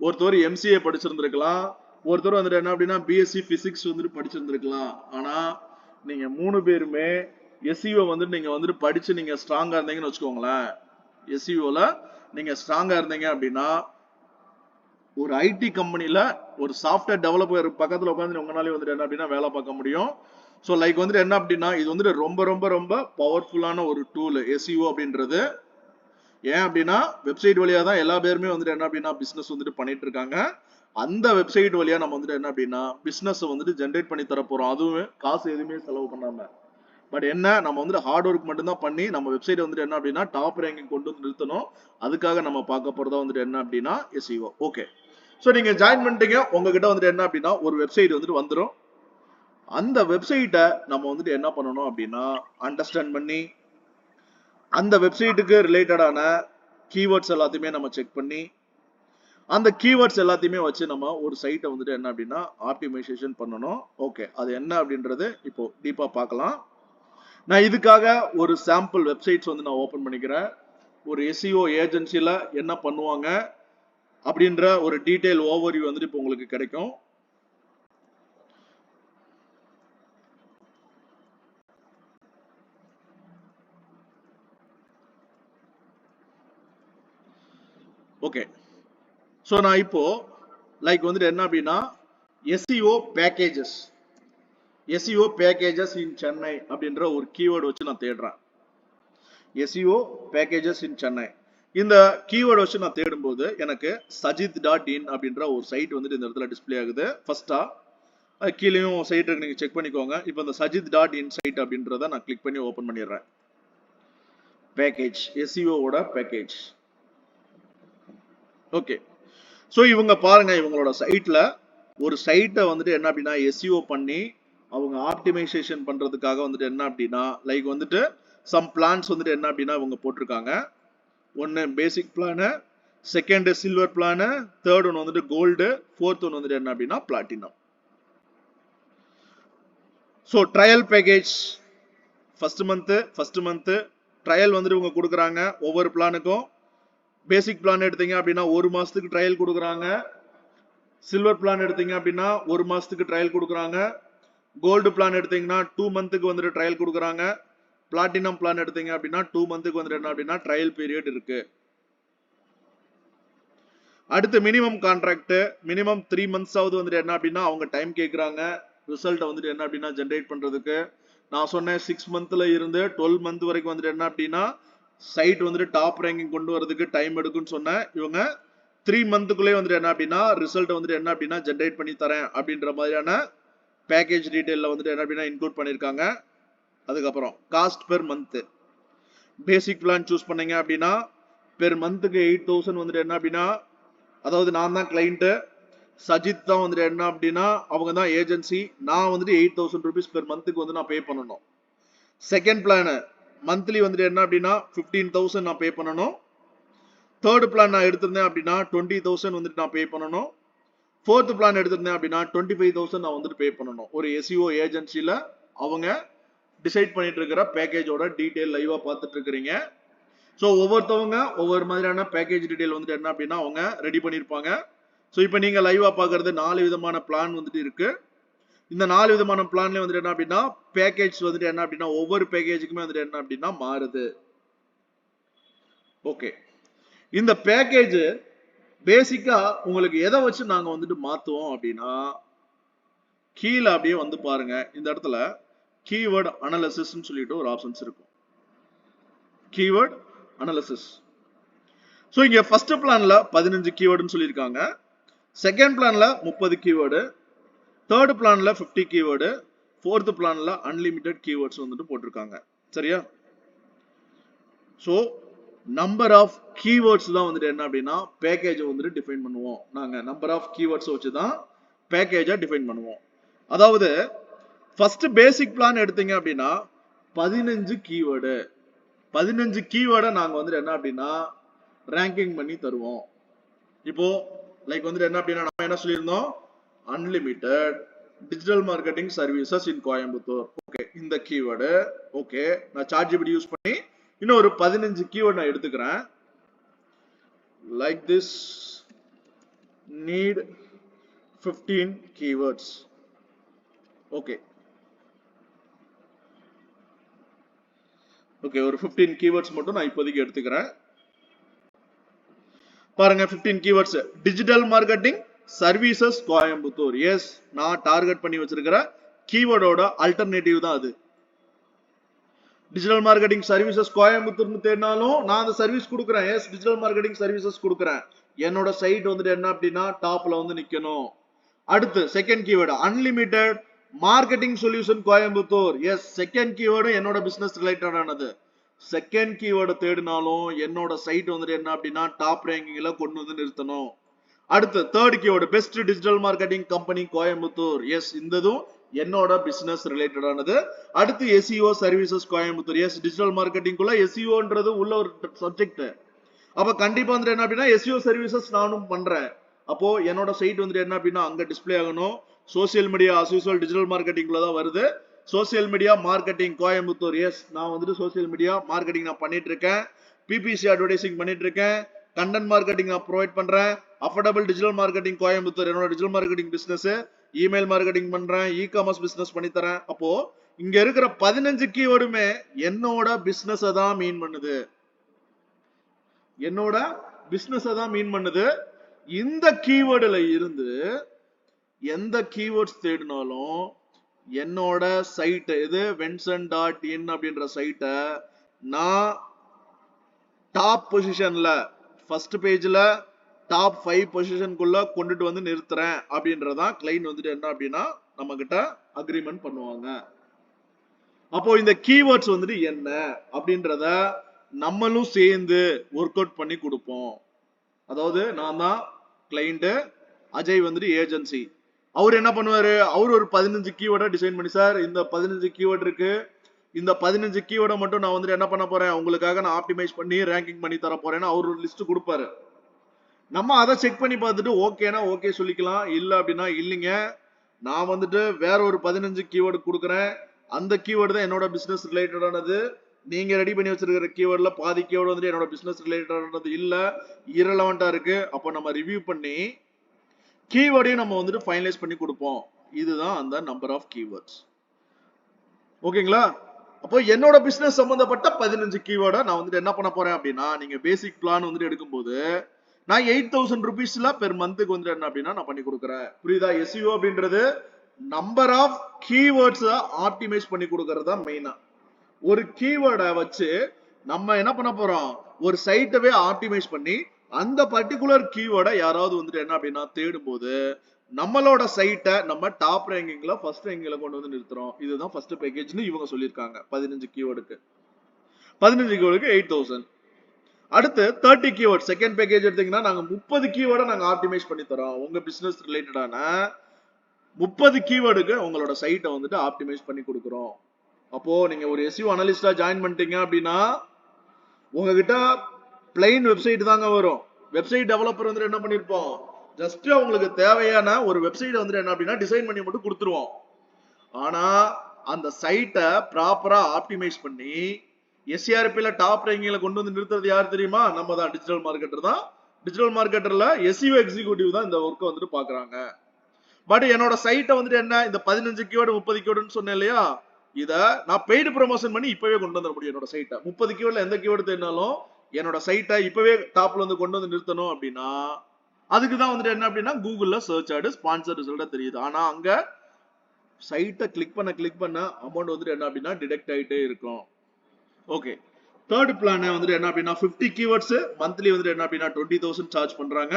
ஒருத்தர் எம்சிஏ படிச்சிருந்திருக்கலாம், ஒருத்தர் வந்துட்டு என்ன அப்படின்னா பிஎஸ்சி பிசிக்ஸ் வந்துட்டு படிச்சிருந்திருக்கலாம். ஆனா நீங்க 3 பேருமே எஸ்இஓ வந்துட்டு நீங்க வந்துட்டு படிச்சு நீங்க ஸ்ட்ராங்கா இருந்தீங்கன்னு வச்சுக்கோங்களேன். எஸ்இஓல நீங்க ஸ்ட்ராங்கா இருந்தீங்க அப்படின்னா ஒரு ஐடி கம்பெனில ஒரு சாஃப்ட்வேர் டெவலப்பர் பக்கத்துல உட்காந்து உங்களாலே வந்துட்டு என்ன அப்படின்னா வேலை பார்க்க முடியும். ஸோ லைக் வந்துட்டு என்ன அப்படின்னா இது வந்துட்டு ரொம்ப ரொம்ப ரொம்ப பவர்ஃபுல்லான ஒரு டூல் எஸ்இஓ அப்படின்றது. ஏன் அப்படின்னா வெப்சைட் வழியா தான் எல்லா பேருமே வந்துட்டு என்ன அப்படின்னா பிசினஸ் வந்துட்டு பண்ணிட்டு இருக்காங்க. அந்த வெப்சைட் வழியா நம்ம வந்துட்டு என்ன அப்படின்னா பிசினஸ் வந்துட்டு ஜென்ரேட் பண்ணி தர போறோம். அதுவும் காசு எதுவுமே செலவு பண்ணாம. பட் என்ன நம்ம வந்துட்டு ஹார்ட் ஒர்க் மட்டும் தான் பண்ணி நம்ம வெப்சைட் வந்துட்டு என்ன அப்படின்னா டாப் ரேங்கிங் கொண்டு வந்து நிறுத்தணும். அதுக்காக நம்ம பார்க்க போறதா வந்துட்டு என்ன அப்படின்னா எஸ்இஓ. ஓகே. ஸோ நீங்க ஜாயின் பண்ணிட்டீங்க, உங்ககிட்ட வந்துட்டு என்ன அப்படின்னா ஒரு வெப்சைட் வந்துட்டு வந்துடும். அந்த வெப்சைட்டை நம்ம வந்துட்டு என்ன பண்ணணும் அப்படின்னா அண்டர்ஸ்டாண்ட் பண்ணி அந்த வெப்சைட்டுக்கு ரிலேட்டடான கீவேர்ட்ஸ் எல்லாத்தையுமே நம்ம செக் பண்ணி அந்த கீவேர்ட்ஸ் எல்லாத்தையுமே வச்சு நம்ம ஒரு சைட்டை வந்துட்டு என்ன அப்படின்னா ஆப்டிமைசேஷன் பண்ணணும். ஓகே, அது என்ன அப்படின்றது இப்போ டீப்பா பார்க்கலாம். நான் இதுக்காக ஒரு சாம்பிள் வெப்சைட்ஸ் வந்து நான் ஓபன் பண்ணிக்கிறேன். ஒரு எஸ்இஓ ஏஜென்சில என்ன பண்ணுவாங்க அப்படின்ற ஒரு டீடைல் ஓவர்வியூ வந்துட்டு இப்போ உங்களுக்கு கிடைக்கும். ஓகே. ஸோ நான் இப்போ லைக் வந்துட்டு என்ன அப்படின்னா எஸ்இஓ பேக்கேஜஸ் இன் சென்னை அப்படின்ற ஒரு கீவேர்டு வச்சு நான் தேடுறேன். எஸ்இஓ பேக்கேஜஸ் இன் சென்னை இந்த கீவேர்டு வச்சு நான் தேடும்போது எனக்கு sajid.in அப்படின்ற ஒரு சைட் வந்துட்டு இந்த இடத்துல டிஸ்பிளே ஆகுது. ஃபர்ஸ்டா கீழேயும் சைட் இருக்கு, நீங்க செக் பண்ணிக்கோங்க. இப்போ இந்த sajid.in சைட் அப்படின்றத நான் கிளிக் பண்ணி ஓபன் பண்ணிடுறேன். பேக்கேஜ் எஸ்இஓவோட பேக்கேஜ். ஓகே. ஸோ இவங்க பாருங்க, இவங்களோட சைட்ல ஒரு சைட்டை வந்துட்டு என்ன அப்படின்னா எஸ்இஓ பண்ணி அவங்க ஆப்டிமைசேஷன் பண்றதுக்காக வந்துட்டு என்ன அப்படின்னா லைக் வந்துட்டு சம் பிளான்ஸ் வந்துட்டு என்ன அப்படின்னா இவங்க போட்டிருக்காங்க. ஒன்னு basic plan, second silver plan, third one வந்துட்டு கோல்டு, ஃபோர்த் ஒன் வந்துட்டு என்ன அப்படின்னா platinum. So trial package first month trial வந்துட்டு இவங்க கொடுக்குறாங்க. ஒவ்வொரு பிளானுக்கும் பேசிக் பிளான் எடுத்தீங்க அப்படின்னா 1 மாசத்துக்கு ட்ரையல் கொடுக்குறாங்க. சில்வர் பிளான் எடுத்தீங்க அப்படின்னா 1 மாசத்துக்கு ட்ரையல் கொடுக்குறாங்க. கோல்டு பிளான் எடுத்தீங்கன்னா 2 மந்த்துக்கு வந்துட்டு ட்ரையல் கொடுக்குறாங்க. பிளாட்டினம் பிளான் எடுத்தீங்க அப்படின்னா 2 மந்த்துக்கு வந்துட்டு என்ன அப்படின்னா ட்ரையல் பீரியட் இருக்கு. அடுத்து மினிமம் கான்ட்ராக்ட் மினிமம் 3 மந்த்ஸ் ஆவது வந்துட்டு என்ன அப்படின்னா அவங்க டைம் கேட்குறாங்க ரிசல்ட்டை வந்துட்டு என்ன அப்படின்னா ஜென்ரேட் பண்றதுக்கு. நான் சொன்னேன் 6 மந்த்ல இருந்து 12 மந்த் வரைக்கும் வந்துட்டு என்ன அப்படின்னா சைட் வந்துட்டு டாப் ரேங்கிங் கொண்டு வரதுக்கு டைம் எடுக்கும்னு சொன்னேன். இவங்க 3 மந்த்துக்குள்ளே வந்துட்டு என்ன அப்படின்னா ரிசல்ட் வந்துட்டு என்ன அப்படின்னா ஜென்ரேட் பண்ணி தரேன் அப்படின்ற மாதிரியான பேக்கேஜ் டீடைல்ல வந்துட்டு என்ன அப்படின்னா இன்க்ளூட் பண்ணிருக்காங்க. அதுக்கப்புறம் காஸ்ட் பெர் மந்த் பேசிக் பிளான் சூஸ் பண்ணீங்க அப்படின்னா பெர் மந்த்துக்கு 8000 வந்துட்டு என்ன அப்படின்னா, அதாவது நான் தான் கிளைண்ட், சஜித் தான் வந்துட்டு என்ன அப்படின்னா அவங்க தான் ஏஜென்சி, நான் வந்துட்டு 8000 rupees பெர் மந்த்துக்கு வந்து நான் பே பண்ணணும். செகண்ட் பிளான் மந்த்லி வந்துட்டு என்ன அப்படின்னா 15,000 நான் பே பண்ணணும். தேர்ட் பிளான் நான் எடுத்திருந்தேன் அப்படின்னா 20,000 வந்துட்டு நான் பே பண்ணணும். ஃபோர்த் பிளான் எடுத்திருந்தேன் அப்படின்னா 25,000 நான் வந்துட்டு பே பண்ணணும். ஒரு எஸ்இஓ ஏஜென்சில அவங்க டிசைட் பண்ணிட்டு இருக்கிற பேக்கேஜோட டீடைல் லைவா பார்த்துட்டு இருக்கிறீங்க. ஸோ ஒவ்வொருத்தவங்க ஒவ்வொரு மாதிரியான பேக்கேஜ் டீடைல் வந்துட்டு என்ன அப்படின்னா அவங்க ரெடி பண்ணியிருப்பாங்க. ஸோ இப்போ நீங்க லைவா பார்க்கறது 4 விதமான பிளான் வந்துட்டு இருக்கு. இந்த 4 விதமான பிளான்ல வந்துட்டு என்ன அப்படின்னா பேக்கேஜ் வந்துட்டு என்ன அப்படின்னா ஒவ்வொரு பேக்கேஜுக்குமே வந்துட்டு என்ன அப்படின்னா மாறுது. ஓகே, இந்த பேக்கேஜ் பேசிக்கா உங்களுக்கு எதை வச்சு நாங்க வந்துட்டு மாத்துவோம் அப்படின்னா கீழே அப்படியே வந்து பாருங்க. இந்த இடத்துல கீவேர்ட் அனாலிசிஸ் சொல்லிட்டு ஒரு ஆப்ஷன்ஸ் இருக்கும். Keyword analysis. ஸோ இங்க ஃபர்ஸ்ட் பிளான்ல 15 கீவேர்டுன்னு சொல்லியிருக்காங்க. செகண்ட் பிளான்ல 30 கீவேர்டு, தேர்ட் பிளான்ல 50 கீவேர்டு, ஃபோர்த் பிளான்ல அன்லிமிட்டெட் கீவேர்ட்ஸ் வந்துட்டு போட்டிருக்காங்க. சரியா? ஸோ நம்பர் ஆஃப் கீவேர்ட்ஸ் தான் வந்துட்டு என்ன அப்படின்னா பேக்கேஜை வந்துட்டு டிஃபைன் பண்ணுவோம். நாங்க நம்பர் ஆஃப் கீவேர்ட்ஸ் வச்சு தான் பேக்கேஜை டிஃபைன் பண்ணுவோம். அதாவது ஃபர்ஸ்ட் பேசிக் பிளான் எடுத்தீங்க அப்படின்னா 15 கீவேர்டு, 15 கீவேர்டை நாங்க வந்துட்டு என்ன அப்படின்னா ரேங்கிங் பண்ணி தருவோம். இப்போ லைக் வந்துட்டு என்ன அப்படின்னா நம்ம என்ன சொல்லியிருந்தோம், unlimited digital marketing services in Coimbatore. Okay, இந்த கீவேர்டு ஓகே, நான் சாட்ஜிபிடி யூஸ் பண்ணி இன்னும் ஒரு 15 கீவேர்டு நான் எடுத்துக்கிறேன். Like this need 15 keywords. Okay okay, ஒரு 15 கீவேர்ட்ஸ் மட்டும் நான் இப்போதைக்கு எடுத்துக்கிறேன். பாருங்க 15 keywords digital marketing services Coimbatore. Yes, நான் டார்கெட் பண்ணி வச்சிருக்கிற கீவேர்டோட அல்டர்னேட்டிவ் தான் அது. டிஜிட்டல் மார்க்கெட்டிங் சர்வீசஸ் கோயம்புத்தூர்னு தேடினாலும் நான் அந்த சர்வீஸ் கொடுக்குறேன். எஸ், டிஜிட்டல் மார்க்கெட்டிங் சர்வீசஸ் கொடுக்குறேன். என்னோட சைட் வந்துட்டு என்ன அப்படின்னா டாப்ல வந்து நிக்கணும். அடுத்து second keyword unlimited marketing solution Coimbatore. Yes, second keyword என்னோட பிசினஸ் ரிலேட்டடானது. செகண்ட் கீவேர்டு தேடினாலும் என்னோட சைட் வந்துட்டு என்ன அப்படின்னா டாப் ரேங்கிங்ல கொண்டு வந்து நிறுத்தணும். அடுத்து third keyword best digital marketing company Coimbatore. Yes, இந்ததும் என்னோட பிசினஸ் ரிலேட்டடானது. அடுத்து SEO services Coimbatore. Yes, digital மார்க்கெட்டிங்குள்ள எஸ்இஓன்றது உள்ள ஒரு சப்ஜெக்ட். அப்ப கண்டிப்பா வந்துட்டு என்ன அப்படின்னா எஸ்இஓ சர்வீசஸ் நானும் பண்றேன். அப்போ என்னோட சைட் வந்துட்டு என்ன அப்படின்னா அங்க டிஸ்பிளே ஆகணும். Social media as usual digital மார்க்கெட்டிங்ல தான் வருது. Social media marketing Coimbatore. Yes, நான் வந்துட்டு சோசியல் மீடியா மார்க்கெட்டிங் நான் பண்ணிட்டு இருக்கேன். பிபிசி அட்வர்டைசிங் பண்ணிட்டு இருக்கேன். கண்டென்ட் மார்க்கெட்டிங் நான் ப்ரொவைட் பண்றேன். அஃபோர்டபிள் டிஜிட்டல் மார்க்கெட்டிங் கோயம்புத்தூர் என்னோட digital marketing business. Email marketing பண்றேன், இ காமர்ஸ் பிசினஸ் பண்ணி தரேன். அப்போ இங்க இருக்கிற 15 கீவேர்டுமே என்னோட பிசினஸ் தான் மீன் பண்ணுது. என்னோட பிசினஸ் தான் மீன் பண்ணுது. இந்த கீவேர்டுல இருந்து எந்த கீவேர்ட்ஸ் தேடினாலும் என்னோட சைட் இது venson.in அப்படின்ற சைட்டை நான் டாப் பொசிஷன்ல ஃபர்ஸ்ட் பேஜ்ல டாப் 5 பொசிஷனுக்குள்ள கொண்டுட்டு வந்து நிறுத்துறேன் அப்படின்றதான் கிளைண்ட் வந்துட்டு என்ன அப்படின்னா நம்ம கிட்ட அக்ரிமெண்ட் பண்ணுவாங்க. அப்போ இந்த கீவேர்ட்ஸ் வந்துட்டு என்ன அப்படின்றத நம்மளும் சேர்ந்து ஒர்க் அவுட் பண்ணி கொடுப்போம். அதாவது நான் தான் கிளைண்ட், அஜய் வந்துட்டு ஏஜென்சி. அவர் என்ன பண்ணுவாரு, அவர் ஒரு 15 கீவேர்டை டிசைன் பண்ணி சார் இந்த 15 கீவேர்ட் இருக்கு, இந்த 15 கீவேர்டை மட்டும் நான் வந்துட்டு என்ன பண்ண போறேன் உங்களுக்காக நான் ஆப்டிமைஸ் பண்ணி ரேங்கிங் பண்ணி தர போறேன்னு அவர் ஒரு லிஸ்ட் கொடுப்பாரு. நம்ம அதை செக் பண்ணி பார்த்துட்டு ஓகேனா ஓகே சொல்லிக்கலாம், இல்ல அப்படின்னா இல்லைங்க நான் வந்துட்டு வேற ஒரு 15 கீவேர்டு கொடுக்குறேன், அந்த கீவேர்டு தான் என்னோட பிசினஸ் ரிலேட்டடானது, நீங்க ரெடி பண்ணி வச்சிருக்கிற கீவேர்ட்ல பாதி கீவேர்டு வந்துட்டு என்னோட பிசினஸ் ரிலேட்டடானது இல்ல, இரலவெண்டா இருக்கு. அப்போ நம்ம ரிவ்யூ பண்ணி கீவேர்டையும் நம்ம வந்துட்டு ஃபைனலைஸ் பண்ணி கொடுப்போம். இதுதான் அந்த நம்பர் ஆஃப் கீவேர்ட்ஸ். ஓகேங்களா? அப்போ என்னோட பிசினஸ் சம்பந்தப்பட்ட 15 கீவேர்டை நான் வந்துட்டு என்ன பண்ண போறேன் அப்படின்னா நீங்க பேசிக் பிளான் வந்துட்டு எடுக்கும்போது நான் 8,000 rupeesல பெர் மந்த்துக்கு வந்துட்டு என்ன அப்படின்னா நான் பண்ணி கொடுக்குறேன். புரியுதா? எஸ்இஓ அப்படின்றது நம்பர் ஆஃப் கீவேர்ட்ஸ் ஆப்டிமைஸ் பண்ணி கொடுக்கறது தான் மெயினா. ஒரு கீவேர்டை வச்சு நம்ம என்ன பண்ண போறோம், ஒரு சைட்டவே ஆப்டிமைஸ் பண்ணி அந்த பர்டிகுலர் கீவேர்டை யாராவது வந்துட்டு என்ன அப்படின்னா தேடும் போது நம்மளோட சைட்டை நம்ம டாப் ரேங்கிங்ல ஃபர்ஸ்ட் ரேங்கிங்ல கொண்டு வந்து நிறுத்துறோம். இதுதான் ஃபர்ஸ்ட் பேக்கேஜ்னு இவங்க சொல்லியிருக்காங்க. 15 கீவேர்டுக்கு 8000. அடுத்து 30 கீவேர்ட் செகண்ட் பேக்கேஜ் எடுத்தீங்கன்னா நாங்க 30 கீவேர்டை நாங்க ஆப்டிமைஸ் பண்ணி தரோம். உங்க பிசினஸ் ரிலேட்டடான 30 கீவேர்டுக்கு உங்களோட சைட்டை வந்துட்டு ஆப்டிமைஸ் பண்ணி கொடுக்குறோம். அப்போ நீங்க ஒரு SEO அனலிஸ்டா ஜாயின் பண்ணிட்டீங்க அப்படின்னா உங்ககிட்ட பிளைன் வெப்சைட் தாங்க வரும். வெப்சைட் டெவலப்பர் வந்து என்ன பண்ணிருப்போம், ஜஸ்ட் உங்களுக்கு தேவையான ஒரு வெப்சைட் வந்து என்ன அப்படின்னா டிசைன் பண்ணி மட்டும் கொடுத்துருவோம். ஆனா அந்த சைட்டை ப்ராப்பரா ஆப்டிமைஸ் பண்ணி SERPல டாப் ரேங்கிங்ல கொண்டு வந்து நிறுத்துறது யார் தெரியுமா? நம்ம தான், டிஜிட்டல் மார்க்கெட்டர் தான். டிஜிட்டல் மார்க்கெட்டர்ல SEO எக்ஸிக்யூட்டிவ் தான் இந்த ஒர்க்கை வந்துட்டு பாக்குறாங்க. பட் என்னோட சைட்டை வந்துட்டு என்ன, இந்த 15 கீவேர்டு 30 கீவேர்டுன்னு சொன்னேன் இல்லையா, இத நான் பெய்டு ப்ரமோஷன் பண்ணி இப்பவே கொண்டு வந்துட முடியும். என்னோட சைட்டை 30 கீவேர்ட்ல எந்த கீவேர்டு தேடினாலும் என்னோட சைட்டை இப்பவே டாப்ல வந்து கொண்டு வந்து நிறுத்தணும் அப்படின்னா அதுக்கு தான் வந்துட்டு என்ன அப்படின்னா கூகுள்ல சர்ச் ஆடு ஸ்பான்சர் ரிசல்ட்டா தெரியுது. ஆனா அங்க சைட்டை கிளிக் பண்ண அமௌண்ட் வந்துட்டு என்ன அப்படின்னா டிடெக்ட் ஆயிட்டே இருக்கும். ஓகே, தேர்ட் பிளான் வந்துட்டு என்ன அப்படின்னா 50 கீவேர்ட்ஸ் மந்த்லி வந்துட்டு என்ன அப்படின்னா 20,000 சார்ஜ் பண்றாங்க.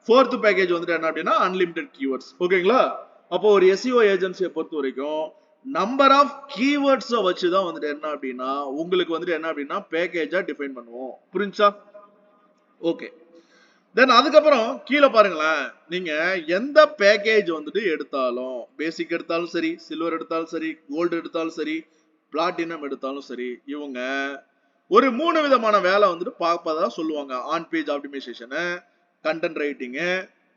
ஃபோர்த் பேக்கேஜ் வந்துட்டு என்ன அப்படின்னா அன்லிமிட்டெட் கீவேர்ட்ஸ். ஓகேங்களா? அப்போ ஒரு SEO ஏஜென்சியை பொறுத்த வரைக்கும் நம்பர் ஆஃப் கீவேர்ட்ஸை வச்சுதான் வந்துட்டு என்ன அப்படின்னா உங்களுக்கு வந்துட்டு என்ன அப்படின்னா பேக்கேஜா டிஃபைன் பண்ணுவோம். புரிஞ்சா? ஓகே, தென் அதுக்கப்புறம் கீழே பாருங்களேன், நீங்க எந்த பேக்கேஜ் வந்துட்டு எடுத்தாலும், பேசிக் எடுத்தாலும் சரி, சில்வர் எடுத்தாலும் சரி, கோல்டு எடுத்தாலும் சரி, பிளாட்டினம் எடுத்தாலும் சரி, இவங்க ஒரு 3 விதமான வேலை வந்துட்டு பார்ப்பதா சொல்லுவாங்க. On page optimization, content writing,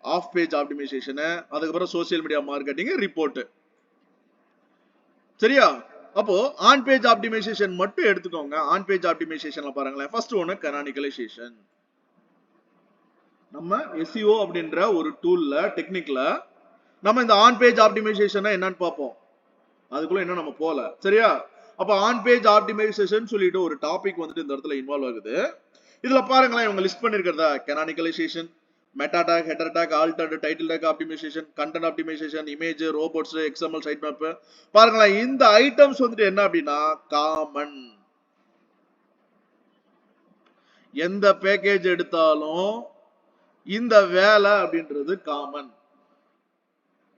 off page optimization, அதுக்கப்புறம் சோசியல் மீடியா மார்க்கெட்டிங், ரிப்போர்ட். சரியா? அப்போ ஆன் பேஜ் ஆப்டிமைசேஷன் மட்டும் எடுத்துக்கோங்க. ஆன் பேஜ் ஆப்டிமைசேஷன்ல பாருங்களேன், ஃபர்ஸ்ட் ஒன்னு கனானிகலைசேஷன். நம்ம SEO அப்படின்ற ஒரு டூல்ல டெக்னிக்ல நம்ம இந்த ஆன் பேஜ் ஆப்டிமைசேஷன் என்னன்னு பார்ப்போம். அதுக்குள்ள என்ன நம்ம போல. சரியா? அப்ப ஆன் பேஜ் ஆப்டிமைசேஷன் சொல்லிட்டு ஒரு டாபிக் வந்துட்டு இந்த இடத்துல இன்வால்வ் ஆகுது. இதுல பாருங்களேன், இவங்க லிஸ்ட் பண்ணிருக்கிறதா canonicalization, meta tag, header tag, alt tag, title tag optimization, content optimization, image, robots, XML site map. பாருங்களேன், இந்த ஐட்டம்ஸ் வந்துட்டு என்ன அப்படின்னா காமன். எந்த பேக்கேஜ் எடுத்தாலும் இந்த வேலை அப்படின்றது காமன்.